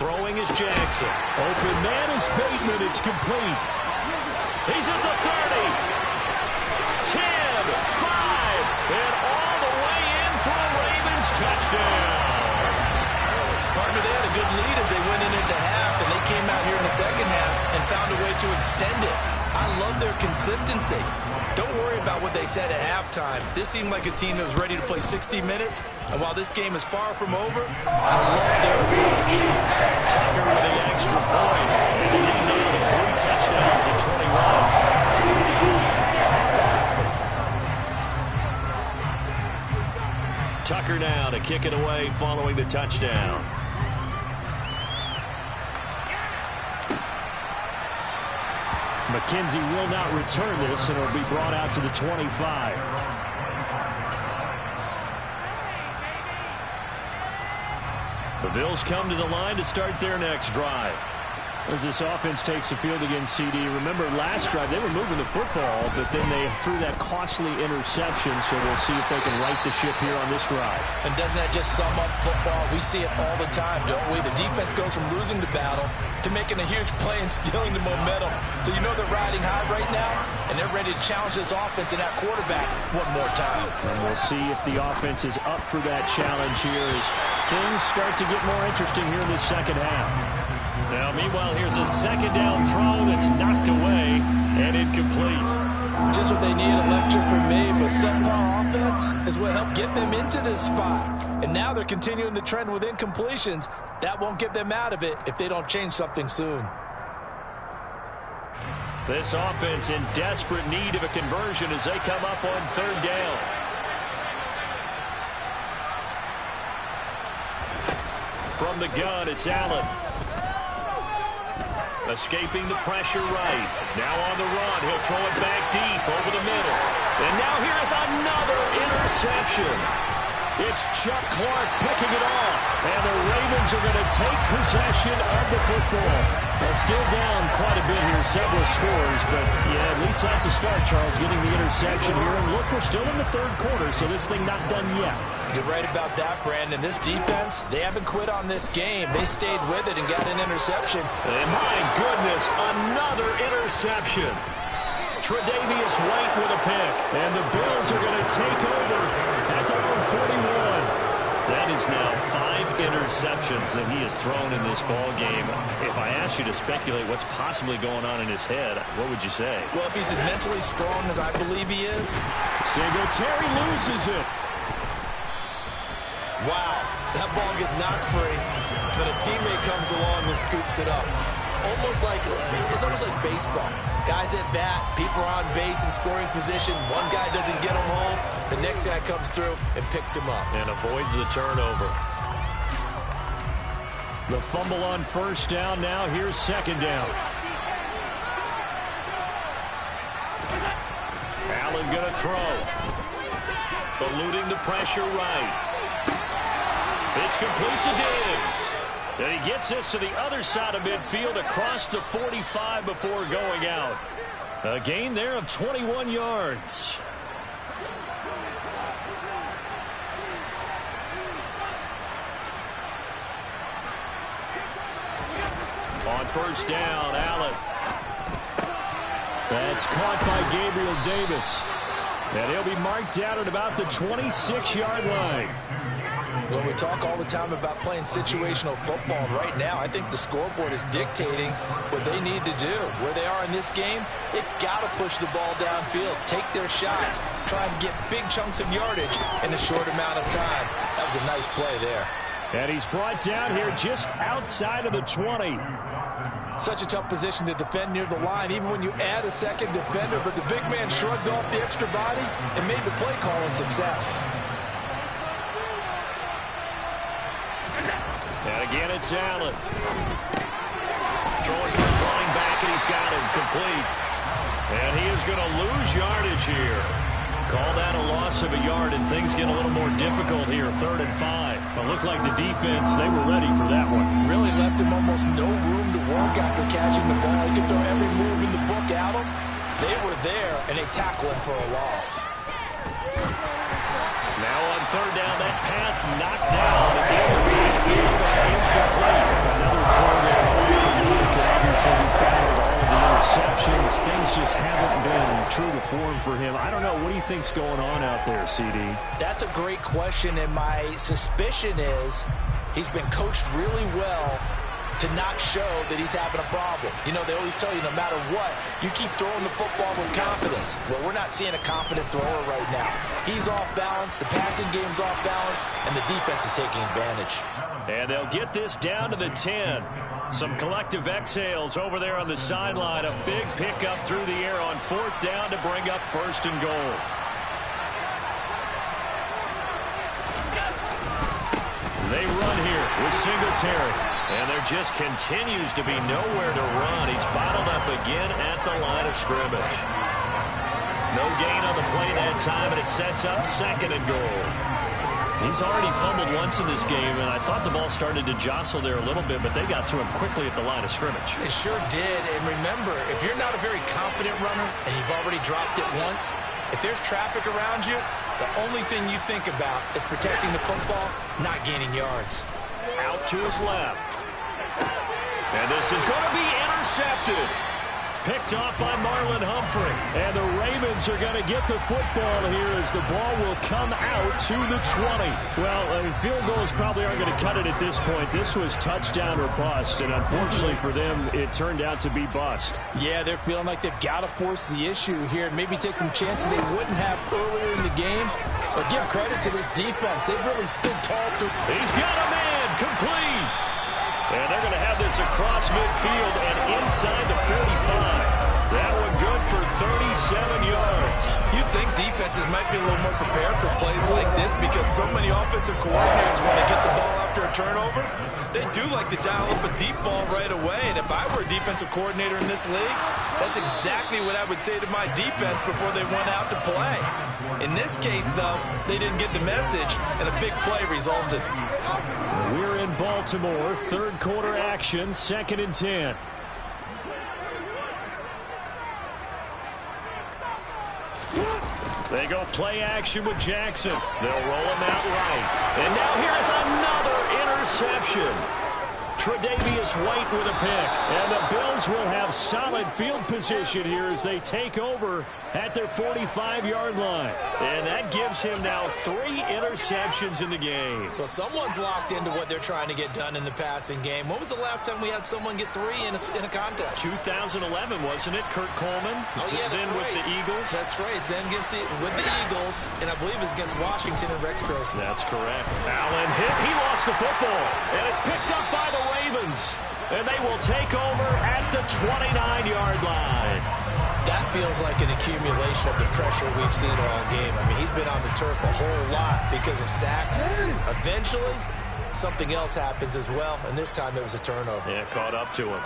Speaker 2: Throwing is Jackson.
Speaker 4: Open man is Bateman. It's complete.
Speaker 2: He's at the 30. 10, 5. And all the way in for a Ravens touchdown.
Speaker 3: Partner, they had a good lead as they went in at the half, and they came out here in the second half and found a way to extend it. I love their consistency. Don't worry about what they said at halftime. This seemed like a team that was ready to play 60 minutes, and while this game is far from over, I love their approach.
Speaker 2: Tucker with the extra point, and he now to 3 touchdowns in 21. Tucker now to kick it away following the touchdown.
Speaker 4: McKenzie will not return this, and it'll be brought out to the 25.
Speaker 2: The Bills come to the line to start their next drive.
Speaker 4: As this offense takes the field against CD, remember last drive they were moving the football, but then they threw that costly interception, so we'll see if they can right the ship here on this drive.
Speaker 3: And doesn't that just sum up football? We see it all the time, don't we? The defense goes from losing the battle to making a huge play and stealing the momentum. So you know they're riding high right now, and they're ready to challenge this offense and that quarterback one more time.
Speaker 4: And we'll see if the offense is up for that challenge here as things start to get more interesting here in the second half.
Speaker 2: Now, meanwhile, here's a second down throw that's knocked away and incomplete.
Speaker 3: Just what they need, a lecture from me, but subpar offense is what helped get them into this spot. And now they're continuing the trend with incompletions. That won't get them out of it if they don't change something soon.
Speaker 2: This offense in desperate need of a conversion as they come up on 3rd down. From the gun, it's Allen. Escaping the pressure right. Now on the run. He'll throw it back deep over the middle. And now here's another interception. It's Chuck Clark picking it off. And the Ravens are going to take possession of the football.
Speaker 4: They're still down quite a bit here, several scores. But, yeah, at least that's a start, Charles, getting the interception here. And look, we're still in the third quarter, so this thing not done yet.
Speaker 3: You're right about that, Brandon. This defense, they haven't quit on this game. They stayed with it and got an interception.
Speaker 2: And my goodness, another interception. Tre'Davious White with a pick.
Speaker 4: And the Bills are going to take over at their own 41.
Speaker 2: That is now 5 interceptions that he has thrown in this ball game. If I asked you to speculate what's possibly going on in his head, what would you say?
Speaker 3: Well, if he's as mentally strong as I believe he is,
Speaker 4: Singletary loses it.
Speaker 3: Wow, that ball gets knocked free, but a teammate comes along and scoops it up. It's almost like baseball. Guys at bat, people are on base in scoring position. One guy doesn't get him home. The next guy comes through and picks him up.
Speaker 2: And avoids the turnover.
Speaker 4: The fumble on first down. Now here's second down. Allen going to throw. Eluding the pressure right. It's complete to Diggs. And he gets this to the other side of midfield across the 45 before going out. A gain there of 21 yards. On first down, Allen. That's caught by Gabriel Davis. And he'll be marked down at about the 26-yard line.
Speaker 3: Well, we talk all the time about playing situational football. Right now, I think the scoreboard is dictating what they need to do. Where they are in this game, they've got to push the ball downfield, take their shots, try and get big chunks of yardage in a short amount of time. That was a nice play there.
Speaker 4: And he's brought down here just outside of the 20.
Speaker 3: Such a tough position to defend near the line, even when you add a second defender. But the big man shrugged off the extra body and made the play call a success.
Speaker 2: And again, it's Allen. Throwing for his running back, and he's got him complete. And he is going to lose yardage here. Call that a loss of a yard, and things get a little more difficult here, 3rd and 5.
Speaker 4: It looked like the defense, they were ready for that one.
Speaker 3: Really left him almost no room to work after catching the ball. He could throw every move in the book at him. They were there, and they tackled him for a loss.
Speaker 2: Now on 3rd down, that pass knocked down in the backfield, incomplete.
Speaker 4: Another throw there from Luke. Obviously, he's battled all of the interceptions. Things just haven't been true to form for him. I don't know. What do you think's going on out there, CD?
Speaker 3: That's a great question, and my suspicion is he's been coached really well to not show that he's having a problem. You know, they always tell you no matter what, you keep throwing the football with confidence. Well, we're not seeing a confident thrower right now. He's off balance, the passing game's off balance, and the defense is taking advantage.
Speaker 2: And they'll get this down to the 10. Some collective exhales over there on the sideline. A big pickup through the air on 4th down to bring up 1st and goal. They run here with Singletary. And there just continues to be nowhere to run. He's bottled up again at the line of scrimmage. No gain on the play that time, and it sets up 2nd and goal.
Speaker 4: He's already fumbled once in this game, and I thought the ball started to jostle there a little bit, but they got to him quickly at the line of scrimmage.
Speaker 3: It sure did, and remember, if you're not a very confident runner and you've already dropped it once, if there's traffic around you, the only thing you think about is protecting the football, not gaining yards.
Speaker 2: Out to his left. And this is going to be intercepted.
Speaker 4: Picked off by Marlon Humphrey. And the Ravens are going to get the football here as the ball will come out to the 20. Well, field goals probably aren't going to cut it at this point. This was touchdown or bust, and unfortunately for them, it turned out to be bust.
Speaker 3: Yeah, they're feeling like they've got to force the issue here. Maybe take some chances they wouldn't have earlier in the game. But give credit to this defense. They've really stood tall.
Speaker 2: He's got a man complete. And they're going to have this across midfield and inside the 45. That one good for 37 yards.
Speaker 3: You think defenses might be a little more prepared for plays like this because so many offensive coordinators, when they get the ball after a turnover, they do like to dial up a deep ball right away. And if I were a defensive coordinator in this league, that's exactly what I would say to my defense before they went out to play. In this case, though, they didn't get the message, and a big play resulted.
Speaker 4: We're in Baltimore, 3rd quarter action, 2nd and 10.
Speaker 2: They go play action with Jackson. They'll roll him out right. And now here's another interception. Tre'Davious White with a pick. And the Bills will have solid field position here as they take over at their 45-yard line. And that gives him now 3 interceptions in the game.
Speaker 3: Well, someone's locked into what they're trying to get done in the passing game. When was the last time we had someone get 3 in a contest?
Speaker 2: 2011, wasn't it? Kurt Coleman.
Speaker 3: Oh, yeah, that's
Speaker 2: then
Speaker 3: right.
Speaker 2: With the Eagles.
Speaker 3: That's right. Then with the Eagles, and I believe it's against Washington and Rex Grossman.
Speaker 2: That's correct. Allen hit. He lost the football. And it's picked up by the Ravens. And they will take over at the 29-yard line.
Speaker 3: That feels like an accumulation of the pressure we've seen all game. I mean, he's been on the turf a whole lot because of sacks. Eventually, something else happens as well, and this time it was a turnover.
Speaker 2: Yeah, caught up to him.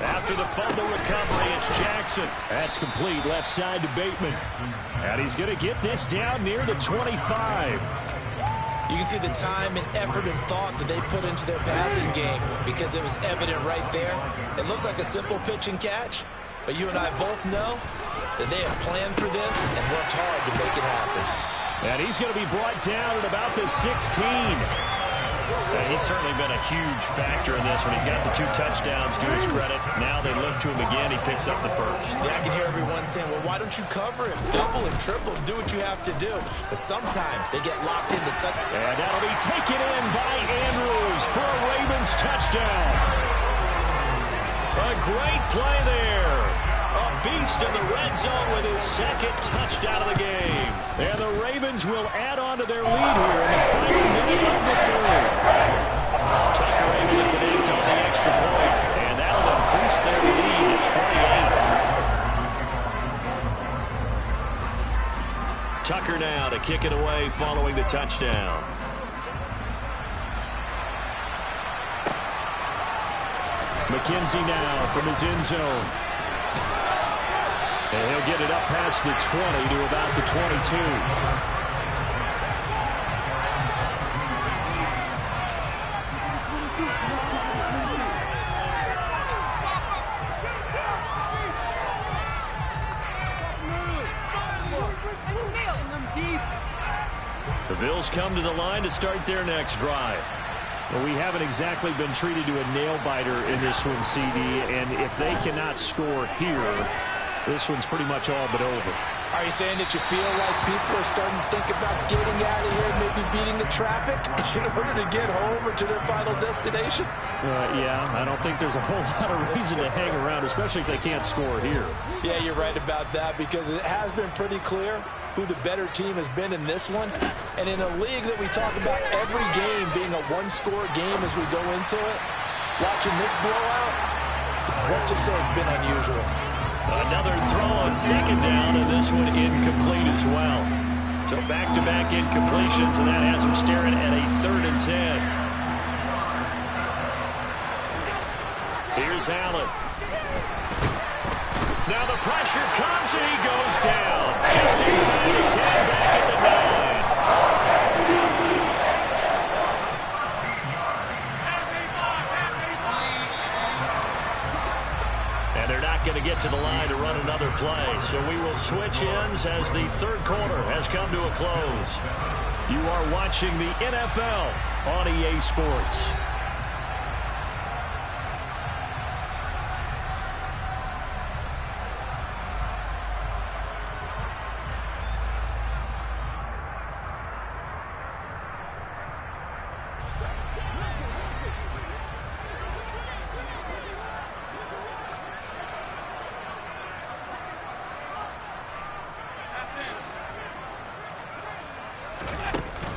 Speaker 2: After the fumble recovery, it's Jackson.
Speaker 4: That's complete left side to Bateman. And he's going to get this down near the 25.
Speaker 3: You can see the time and effort and thought that they put into their passing game because it was evident right there. It looks like a simple pitch and catch, but you and I both know that they have planned for this and worked hard to make it happen.
Speaker 4: And he's going to be brought down at about the 16.
Speaker 2: He's certainly been a huge factor in this one. He's got the 2 touchdowns to his credit. Now they look to him again. He picks up the first.
Speaker 3: Yeah, I can hear everyone saying, well, why don't you cover him? Double him, triple him, do what you have to do. But sometimes they get locked into such...
Speaker 4: And that'll be taken in by Andrews for a Ravens touchdown.
Speaker 2: A great play there. A beast in the red zone with his 2nd touchdown of the game.
Speaker 4: And the Ravens will add on to their lead here in the final minute of the 3rd.
Speaker 2: Tucker able to connect on the extra point. And that'll increase their lead to 28. Tucker now to kick it away following the touchdown.
Speaker 4: McKenzie now from his end zone. And he'll get it up past the 20 to about the 22.
Speaker 2: The Bills come to the line to start their next drive.
Speaker 4: Well, we haven't exactly been treated to a nail-biter in this one, CD, and if they cannot score here, this one's pretty much all but over.
Speaker 3: Are you saying that you feel like people are starting to think about getting out of here, maybe beating the traffic in order to get home or to their final destination?
Speaker 4: Yeah, I don't think there's a whole lot of reason to hang around, especially if they can't score here.
Speaker 3: Yeah, you're right about that because it has been pretty clear who the better team has been in this one. And in a league that we talk about every game being a one-score game as we go into it, watching this blowout, let's just say it's been unusual.
Speaker 2: Another throw on 2nd down, and this one incomplete as well. So back-to-back incompletions, and that has them staring at a 3rd and 10. Here's Allen. Now the pressure comes, and he goes down. Just inside the 10, back at the 9. They're not going to get to the line to run another play. So we will switch ends as the 3rd quarter has come to a close.
Speaker 4: You are watching the NFL on EA Sports.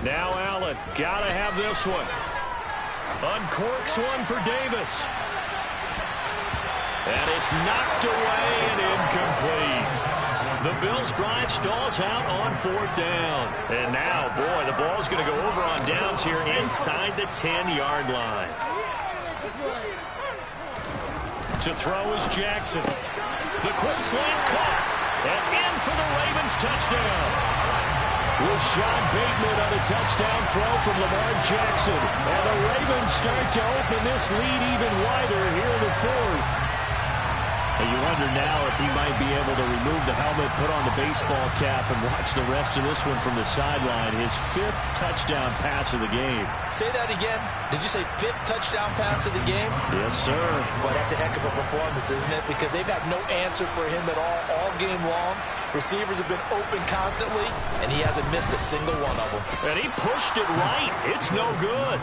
Speaker 2: Now Allen, gotta have this one. Uncorks one for Davis. And it's knocked away and incomplete. The Bills drive stalls out on 4th down. And now, boy, the ball's going to go over on downs here inside the 10-yard line. To throw is Jackson. The quick slant caught. And in for the Ravens touchdown.
Speaker 4: Sean Bateman on a touchdown throw from Lamar Jackson. And the Ravens start to open this lead even wider here in the 4th. And you wonder now if he might be able to remove the helmet, put on the baseball cap, and watch the rest of this one from the sideline. His 5th touchdown pass of the game.
Speaker 3: Say that again. Did you say 5th touchdown pass of the game?
Speaker 4: Yes, sir.
Speaker 3: Well, that's a heck of a performance, isn't it? Because they've had no answer for him at all game long. Receivers have been open constantly, and he hasn't missed a single one of them.
Speaker 2: And he pushed it right. It's no good.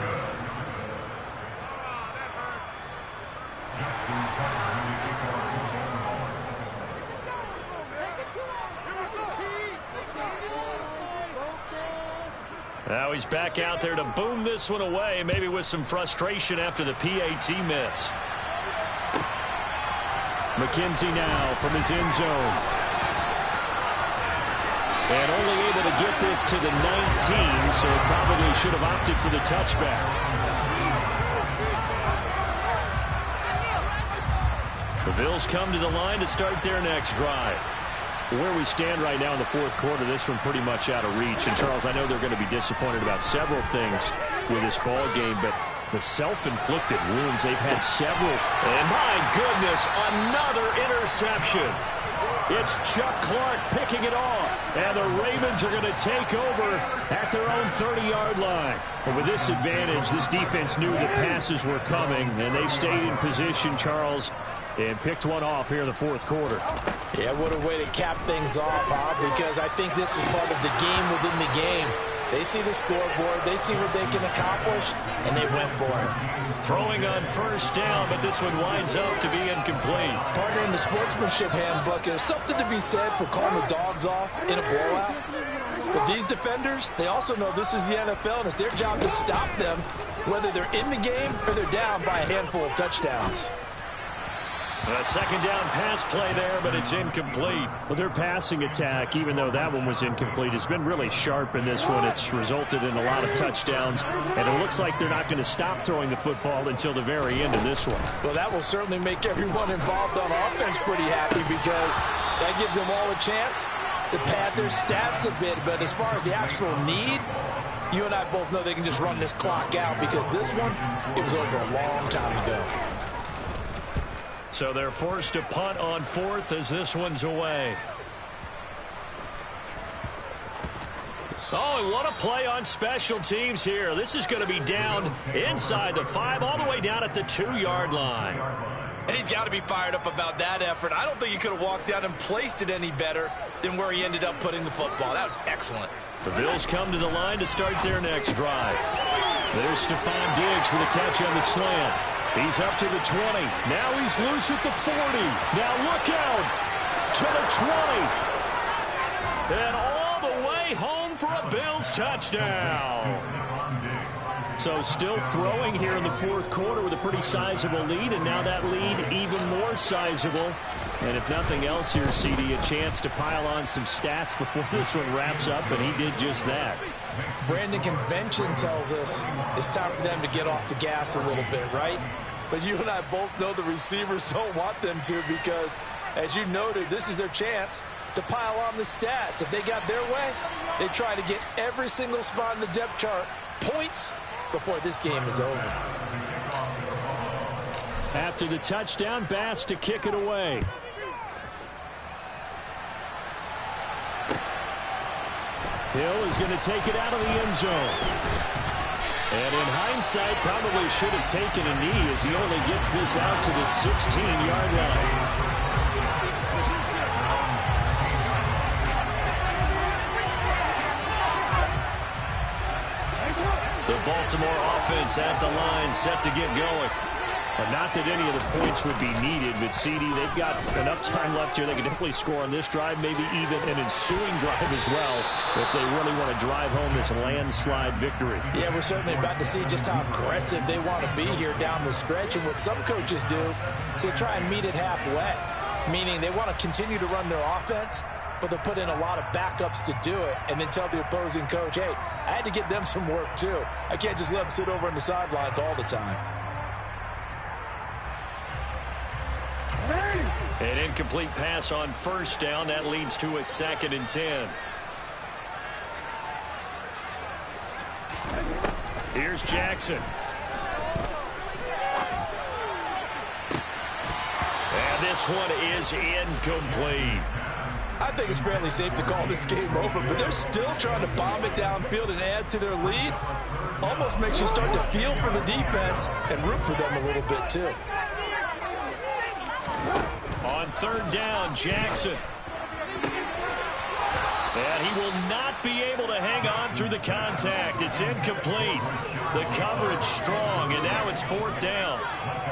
Speaker 2: Now he's back out there to boom this one away, maybe with some frustration after the PAT miss.
Speaker 4: McKenzie now from his end zone. And only able to get this to the 19, so probably should have opted for the touchback. The Bills come to the line to start their next drive. Where we stand right now in the 4th quarter, this one pretty much out of reach. And, Charles, I know they're going to be disappointed about several things with this ball game, but the self-inflicted wounds, they've had several.
Speaker 2: And, my goodness, another interception. It's Chuck Clark picking it off. And the Ravens are going to take over at their own 30-yard line.
Speaker 4: And with this advantage, this defense knew that passes were coming, and they stayed in position, Charles, and picked one off here in the 4th quarter.
Speaker 3: Yeah, what a way to cap things off, huh? Because I think this is part of the game within the game. They see the scoreboard, they see what they can accomplish, and they went for it.
Speaker 2: Throwing on 1st down, but this one winds up to be incomplete.
Speaker 3: Partner, in the sportsmanship handbook, there's something to be said for calling the dogs off in a blowout. But these defenders, they also know this is the NFL, and it's their job to stop them, whether they're in the game or they're down by a handful of touchdowns.
Speaker 2: A 2nd down pass play there, but it's incomplete.
Speaker 4: Well, their passing attack, even though that one was incomplete, has been really sharp in this one. It's resulted in a lot of touchdowns, and it looks like they're not going to stop throwing the football until the very end of this one.
Speaker 3: Well, that will certainly make everyone involved on offense pretty happy, because that gives them all a chance to pad their stats a bit. But as far as the actual need, you and I both know they can just run this clock out, because this one, it was over a long time ago.
Speaker 2: So they're forced to punt on 4th as this one's away. Oh, and what a play on special teams here. This is going to be down inside the 5, all the way down at the 2-yard line.
Speaker 3: And he's got to be fired up about that effort. I don't think he could have walked down and placed it any better than where he ended up putting the football. That was excellent.
Speaker 2: The Bills come to the line to start their next drive.
Speaker 4: There's Stephon Diggs for the catch on the slant. He's up to the 20. Now he's loose at the 40. Now look out to the 20.
Speaker 2: And all the way home for a Bills touchdown.
Speaker 4: So still throwing here in the 4th quarter with a pretty sizable lead, and now that lead even more sizable. And if nothing else here, CD, a chance to pile on some stats before this one wraps up, and he did just that.
Speaker 3: Brandon, convention tells us it's time for them to get off the gas a little bit, right? But you and I both know the receivers don't want them to, because, as you noted, this is their chance to pile on the stats. If they got their way, they try to get every single spot in the depth chart points before this game is over.
Speaker 4: After the touchdown, Bass to kick it away. Hill is going to take it out of the end zone. And in hindsight, probably should have taken a knee, as he only gets this out to the 16-yard line.
Speaker 2: The Baltimore offense at the line, set to get going.
Speaker 4: And not that any of the points would be needed, but CD, they've got enough time left here. They can definitely score on this drive, maybe even an ensuing drive as well, if they really want to drive home this landslide victory.
Speaker 3: Yeah, we're certainly about to see just how aggressive they want to be here down the stretch. And what some coaches do is they try and meet it halfway, meaning they want to continue to run their offense, but they'll put in a lot of backups to do it, and then tell the opposing coach, hey, I had to get them some work too. I can't just let them sit over on the sidelines all the time.
Speaker 2: An incomplete pass on 1st down. That leads to a 2nd and 10. Here's Jackson. And this one is incomplete.
Speaker 3: I think it's fairly safe to call this game over, but they're still trying to bomb it downfield and add to their lead. Almost makes you start to feel for the defense and root for them a little bit too.
Speaker 2: On third down, Jackson. And he will not be able to hang on through the contact. It's incomplete. The coverage strong, and now it's fourth down.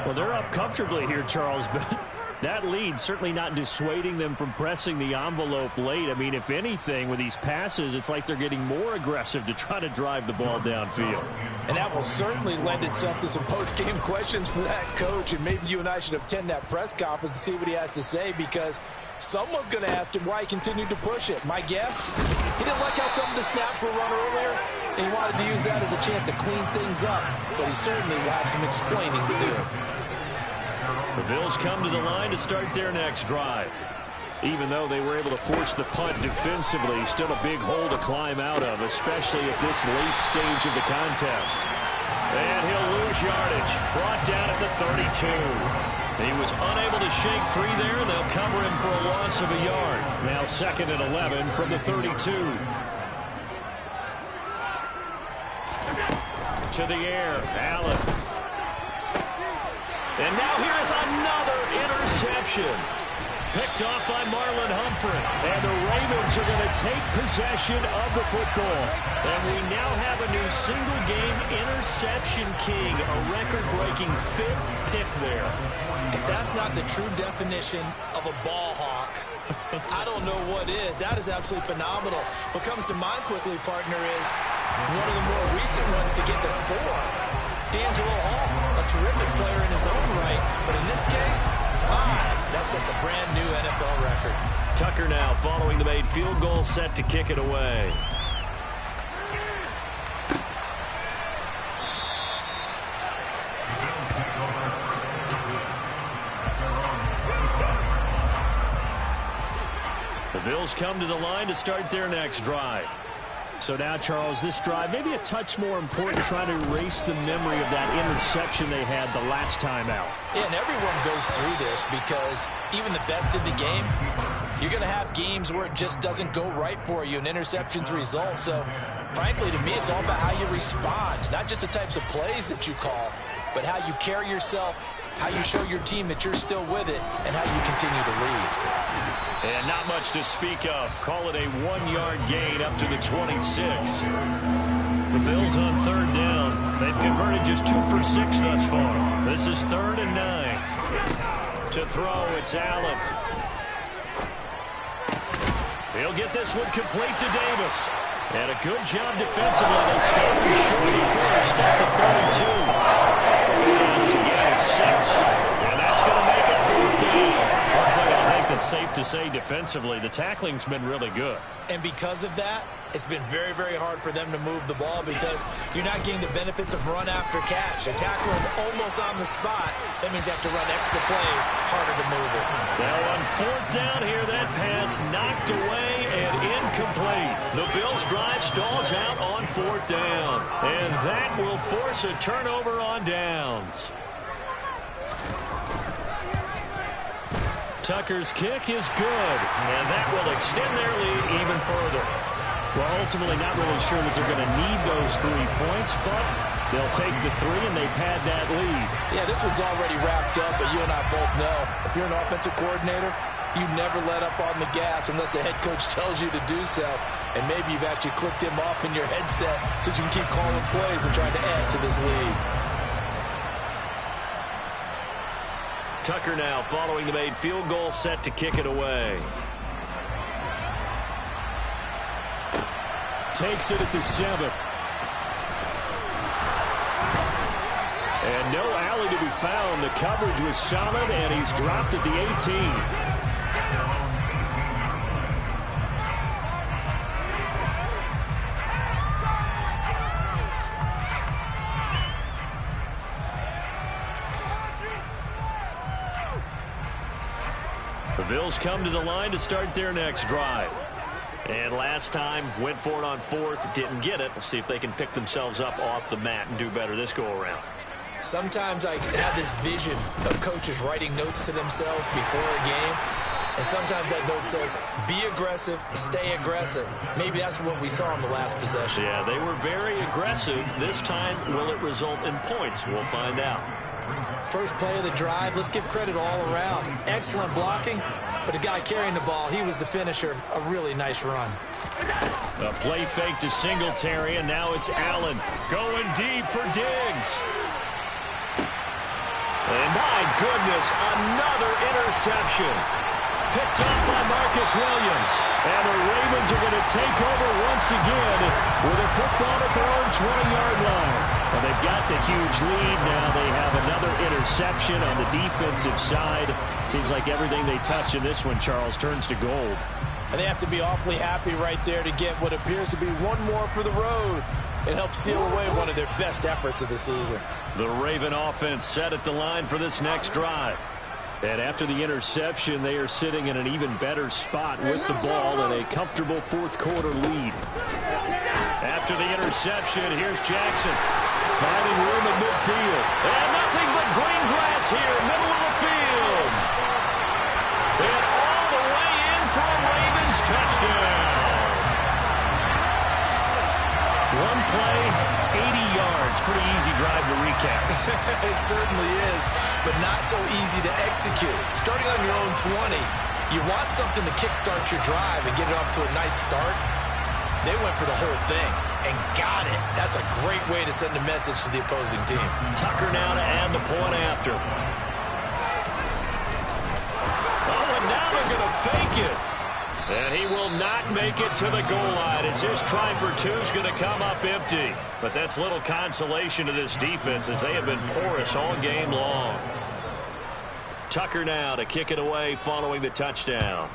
Speaker 4: Well, they're up comfortably here, Charles, but that lead certainly not dissuading them from pressing the envelope late. I mean, if anything, with these passes, it's like they're getting more aggressive to try to drive the ball downfield.
Speaker 3: And that will certainly lend itself to some post-game questions for that coach, and maybe you and I should attend that press conference to see what he has to say, because someone's going to ask him why he continued to push it. My guess, he didn't like how some of the snaps were run earlier, and he wanted to use that as a chance to clean things up, but he certainly will have some explaining to do.
Speaker 2: The Bills come to the line to start their next drive. Even though they were able to force the punt defensively, still a big hole to climb out of, especially at this late stage of the contest. And he'll lose yardage. Brought down at the 32. He was unable to shake free there, and they'll cover him for a loss of a yard.
Speaker 4: Now 2nd and 11 from the 32.
Speaker 2: To the air, Allen. And now here's another interception. Picked off by Marlon Humphrey. And the Ravens are going to take possession of the football. And we now have a new single-game interception king, a record-breaking 5th pick there.
Speaker 3: If that's not the true definition of a ball hawk, I don't know what is. That is absolutely phenomenal. What comes to mind quickly, partner, is one of the more recent ones to get to 4. D'Angelo Hall, a terrific player in his own right, but in this case, 5. That sets a brand new NFL record.
Speaker 2: Tucker now following the made field goal, set to kick it away. The Bills come to the line to start their next drive.
Speaker 4: So now, Charles, this drive maybe a touch more important, trying to erase the memory of that interception they had the last time out.
Speaker 3: Yeah, and everyone goes through this because even the best in the game, you're going to have games where it just doesn't go right for you and interceptions result. So, frankly, to me, it's all about how you respond, not just the types of plays that you call, but how you carry yourself, how you show your team that you're still with it, and how you continue to lead.
Speaker 2: And not much to speak of. Call it a 1-yard gain up to the 26. The Bills on third down. They've converted just 2 for 6 thus far. This is 3rd and 9. To throw, it's Allen. He'll get this one complete to Davis. And a good job defensively. They stop him short at first at the 32. And to get it 6. And that's going to make it 4th down. One thing I think that's safe to say defensively, the tackling's been really good.
Speaker 3: And because of that, it's been very, very hard for them to move the ball because you're not getting the benefits of run after catch. A tackle almost on the spot. That means you have to run extra plays, harder to move it.
Speaker 2: Now on 4th down here, that pass knocked away and incomplete. The Bills' drive stalls out on 4th down. And that will force a turnover on downs. Tucker's kick is good, and that will extend their lead even further.
Speaker 4: Well, ultimately not really sure that they're going to need those 3 points, but they'll take the 3 and they've had that lead.
Speaker 3: Yeah, this one's already wrapped up, but you and I both know if you're an offensive coordinator, you never let up on the gas unless the head coach tells you to do so. And maybe you've actually clicked him off in your headset so you can keep calling plays and trying to add to this lead.
Speaker 2: Tucker now following the made field goal, set to kick it away.
Speaker 4: Takes it at the 7.
Speaker 2: And no alley to be found. The coverage was solid, and he's dropped at the 18. The Bills come to the line to start their next drive. And last time, went for it on 4th, didn't get it. We'll see if they can pick themselves up off the mat and do better this go-around.
Speaker 3: Sometimes I have this vision of coaches writing notes to themselves before a game, and sometimes that note says, be aggressive, stay aggressive. Maybe that's what we saw in the last possession.
Speaker 2: Yeah, they were very aggressive. This time, will it result in points? We'll find out.
Speaker 3: First play of the drive, let's give credit all around. Excellent blocking, but the guy carrying the ball, he was the finisher. A really nice run.
Speaker 2: A play fake to Singletary, and now it's Allen going deep for Diggs. And my goodness, another interception. Picked up by Marcus Williams. And the Ravens are going to take over once again with a football at their own 20-yard line. Well, they've got the huge lead now. They have another interception on the defensive side. Seems like everything they touch in this one, Charles, turns to gold.
Speaker 3: And they have to be awfully happy right there to get what appears to be one more for the road. It helps seal away one of their best efforts of the season.
Speaker 2: The Raven offense set at the line for this next drive. And after the interception, they are sitting in an even better spot with the ball and a comfortable fourth-quarter lead. After the interception, here's Jackson. Finding room in midfield. And nothing but green grass here, middle of the field. And all the way in for a Ravens touchdown. One play, 80 yards. Pretty easy drive to recap.
Speaker 3: It certainly is, but not so easy to execute. Starting on your own 20, you want something to kickstart your drive and get it off to a nice start. They went for the whole thing and got it. That's a great way to send a message to the opposing team.
Speaker 2: Tucker now to add the point after. Oh, and now they're going to fake it. And he will not make it to the goal line as his try for two is going to come up empty. But that's little consolation to this defense as they have been porous all game long. Tucker now to kick it away following the touchdown.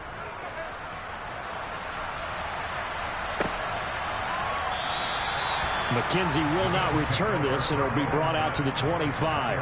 Speaker 4: McKenzie will not return this, and it'll be brought out to the 25.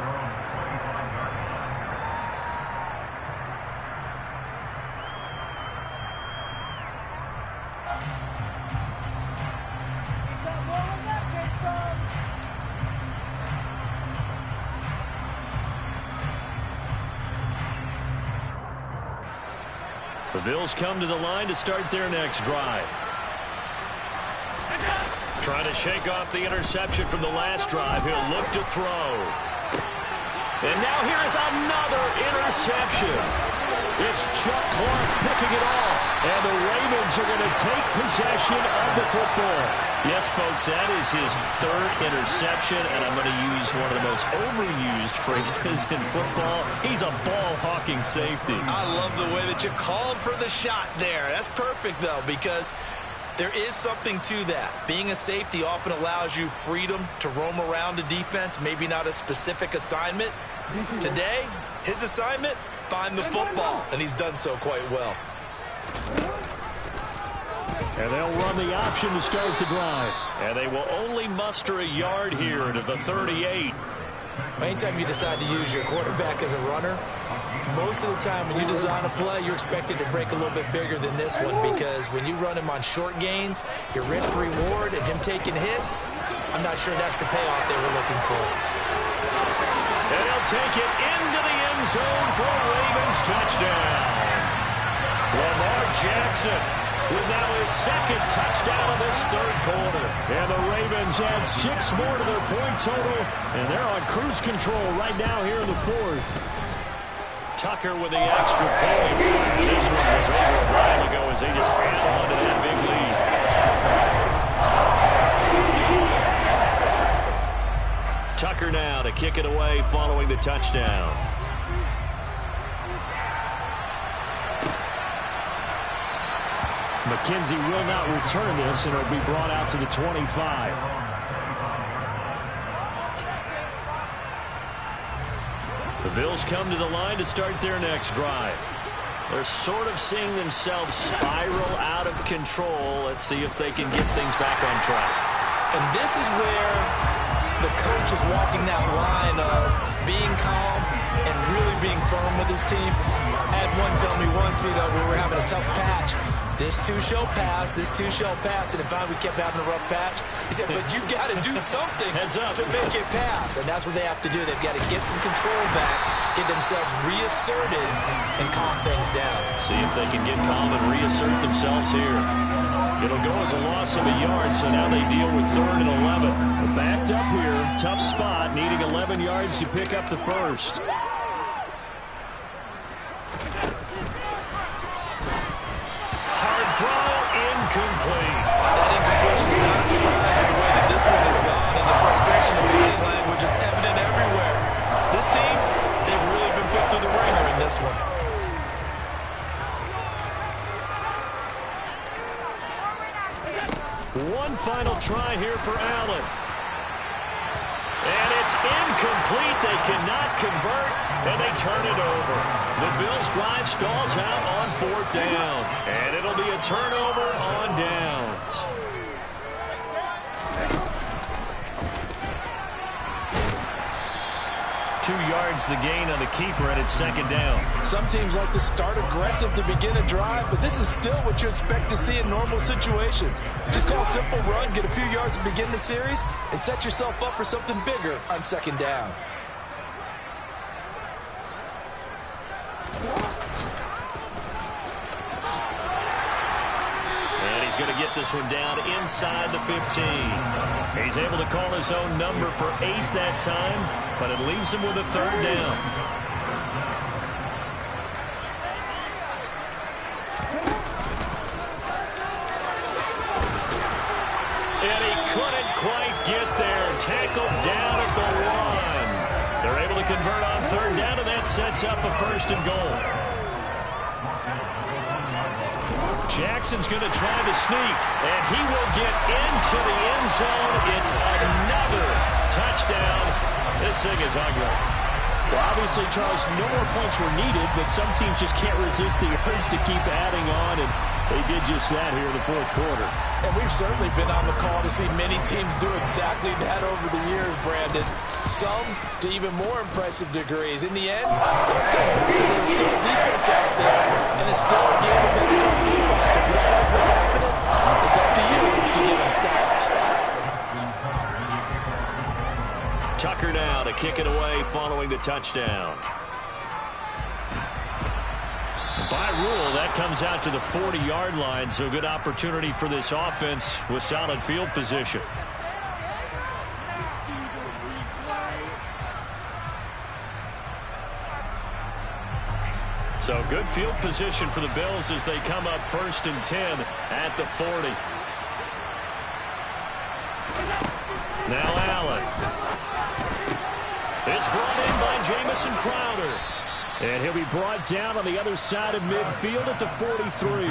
Speaker 2: The Bills come to the line to start their next drive. Trying to shake off the interception from the last drive. He'll look to throw. And now here is another interception. It's Chuck Clark picking it off. And the Ravens are going to take possession of the football. Yes, folks, that is his third interception, and I'm going to use one of the most overused phrases in football. He's a ball-hawking safety.
Speaker 3: I love the way that you called for the shot there. That's perfect, though, because there is something to that. Being a safety often allows you freedom to roam around the defense, maybe not a specific assignment. Today, his assignment, find the football, and he's done so quite well.
Speaker 4: And they'll run the option to start the drive.
Speaker 2: And they will only muster a yard here to the 38.
Speaker 3: Anytime you decide to use your quarterback as a runner, most of the time when you design a play, you're expected to break a little bit bigger than this one, because when you run him on short gains, your risk-reward and him taking hits, I'm not sure that's the payoff they were looking for.
Speaker 2: And he'll take it into the end zone for a Ravens touchdown. Lamar Jackson with now his second touchdown of this third quarter.
Speaker 4: And the Ravens add 6 more to their point total, and they're on cruise control right now here in the fourth.
Speaker 2: Tucker with the extra point. This one was over a while ago as they just add on to that big lead. Tucker now to kick it away following the touchdown.
Speaker 4: McKenzie will not return this, and it'll be brought out to the 25.
Speaker 2: The Bills come to the line to start their next drive. They're sort of seeing themselves spiral out of control. Let's see if they can get things back on track.
Speaker 3: And this is where the coach is walking that line of being calm and really being firm with his team. I had one tell me once, we were having a tough patch. This too shall pass. This too shall pass. And if we kept having a rough patch, he said, but you got to do something to make it pass. And that's what they have to do. They've got to get some control back, get themselves reasserted, and calm things down.
Speaker 2: See if they can get calm and reassert themselves here. It'll go as a loss of a yard, so now they deal with 3rd and 11. Backed up here, tough spot, needing 11 yards to pick up the first. Hard throw, incomplete.
Speaker 3: That incompletion is not surprising the way that this one is gone, and the frustration of body language is evident everywhere. This team, they've really been put through the ringer in this one.
Speaker 2: One final try here for Allen. And it's incomplete. They cannot convert, and they turn it over. The Bills' drive stalls out on 4th down. And it'll be a turnover on downs. Yards the gain on the keeper, and it's 2nd down.
Speaker 3: Some teams like to start aggressive to begin a drive, but this is still what you expect to see in normal situations. Just call a simple run, get a few yards to begin the series, and set yourself up for something bigger on 2nd down.
Speaker 2: And he's going to get this one down inside the 15. He's able to call his own number for 8 that time, but it leaves him with a 3rd down. And he couldn't quite get there. Tackled down at the 1. They're able to convert on 3rd down, and that sets up a 1st and goal. Jackson's going to try the sneak, and he will get into the end zone. It's another touchdown. This thing is ugly.
Speaker 4: Well, obviously, Charles, no more points were needed, but some teams just can't resist the urge to keep adding on, and they did just that here in the 4th quarter.
Speaker 3: And we've certainly been on the call to see many teams do exactly that over the years, Brandon. Some to even more impressive degrees. In the end, it goes back to there's still defense out there, and it's still a game of NFL football. So if you don't like what's happening, it's up to you to get them stopped.
Speaker 2: Tucker now to kick it away following the touchdown. By rule, that comes out to the 40-yard line, so good opportunity for this offense with solid field position. So good field position for the Bills as they come up 1st and 10 at the 40. Now Allen. It's brought in by Jamison Crowder.
Speaker 4: And he'll be brought down on the other side of midfield at the 43.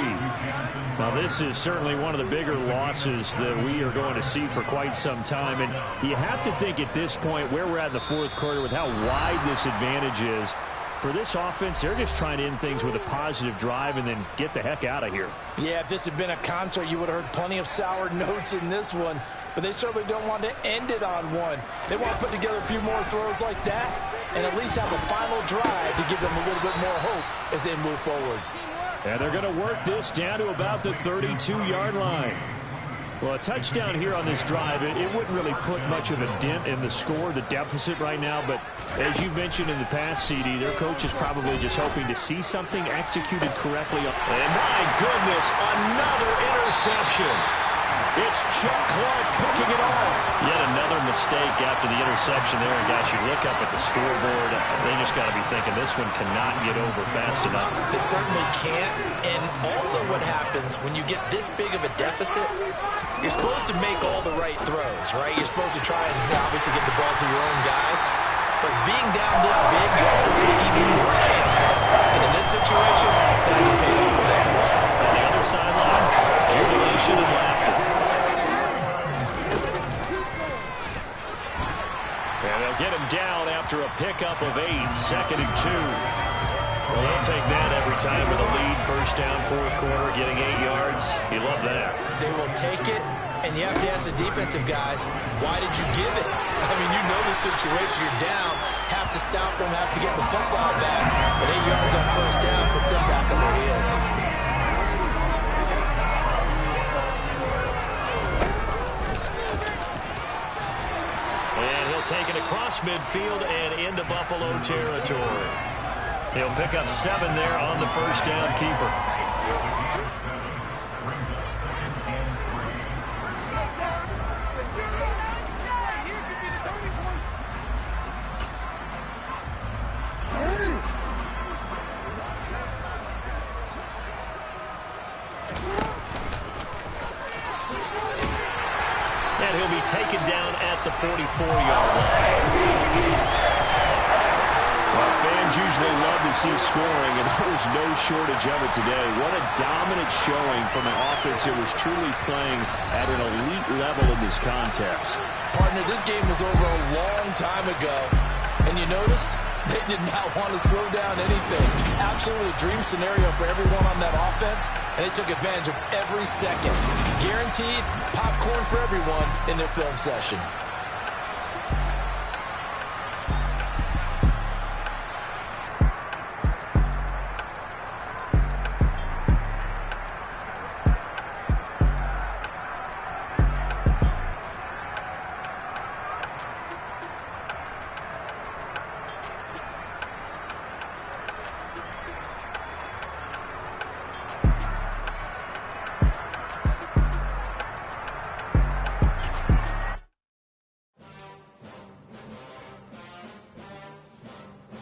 Speaker 4: Now, this is certainly one of the bigger losses that we are going to see for quite some time. And you have to think at this point where we're at in the 4th quarter with how wide this advantage is. For this offense, they're just trying to end things with a positive drive and then get the heck out of here.
Speaker 3: Yeah, if this had been a concert, you would have heard plenty of sour notes in this one. But they certainly don't want to end it on one. They want to put together a few more throws like that and at least have a final drive to give them a little bit more hope as they move forward.
Speaker 4: And they're going to work this down to about the 32-yard line. Well, a touchdown here on this drive, it wouldn't really put much of a dent in the score, the deficit right now. But as you mentioned in the past, CD, their coach is probably just hoping to see something executed correctly.
Speaker 2: And my goodness, another interception. It's Chuck Clark picking it off. Yet another mistake after the interception there. And guys, you look up at the scoreboard, they just got to be thinking this one cannot get over fast enough.
Speaker 3: It certainly can't. And also what happens when you get this big of a deficit, you're supposed to make all the right throws, right? You're supposed to try and obviously get the ball to your own guys. But being down this big, you also take even more chances. And in this situation, that hasn't paid off for them.
Speaker 2: On the other sideline, jubilation and laughter. And they'll get him down after a pickup of 8, 2nd and 2. Well, they'll take that every time with a lead. 1st down, 4th quarter, getting 8 yards. You love that.
Speaker 3: They will take it, and you have to ask the defensive guys, why did you give it? I mean, you know the situation. You're down, have to stop them, have to get the football back. But 8 yards on 1st down puts them back on their heels.
Speaker 2: He'll take it across midfield and into Buffalo territory. He'll pick up 7 there on the first down keeper. And he'll be taken down at the 44-yard line.
Speaker 4: Well, fans usually love to see scoring, and there was no shortage of it today. What a dominant showing from an offense that was truly playing at an elite level in this contest.
Speaker 3: Partner, this game was over a long time ago, and you noticed they did not want to slow down anything. Absolutely a dream scenario for everyone on that offense, and they took advantage of every second. Guaranteed popcorn for everyone in their film session.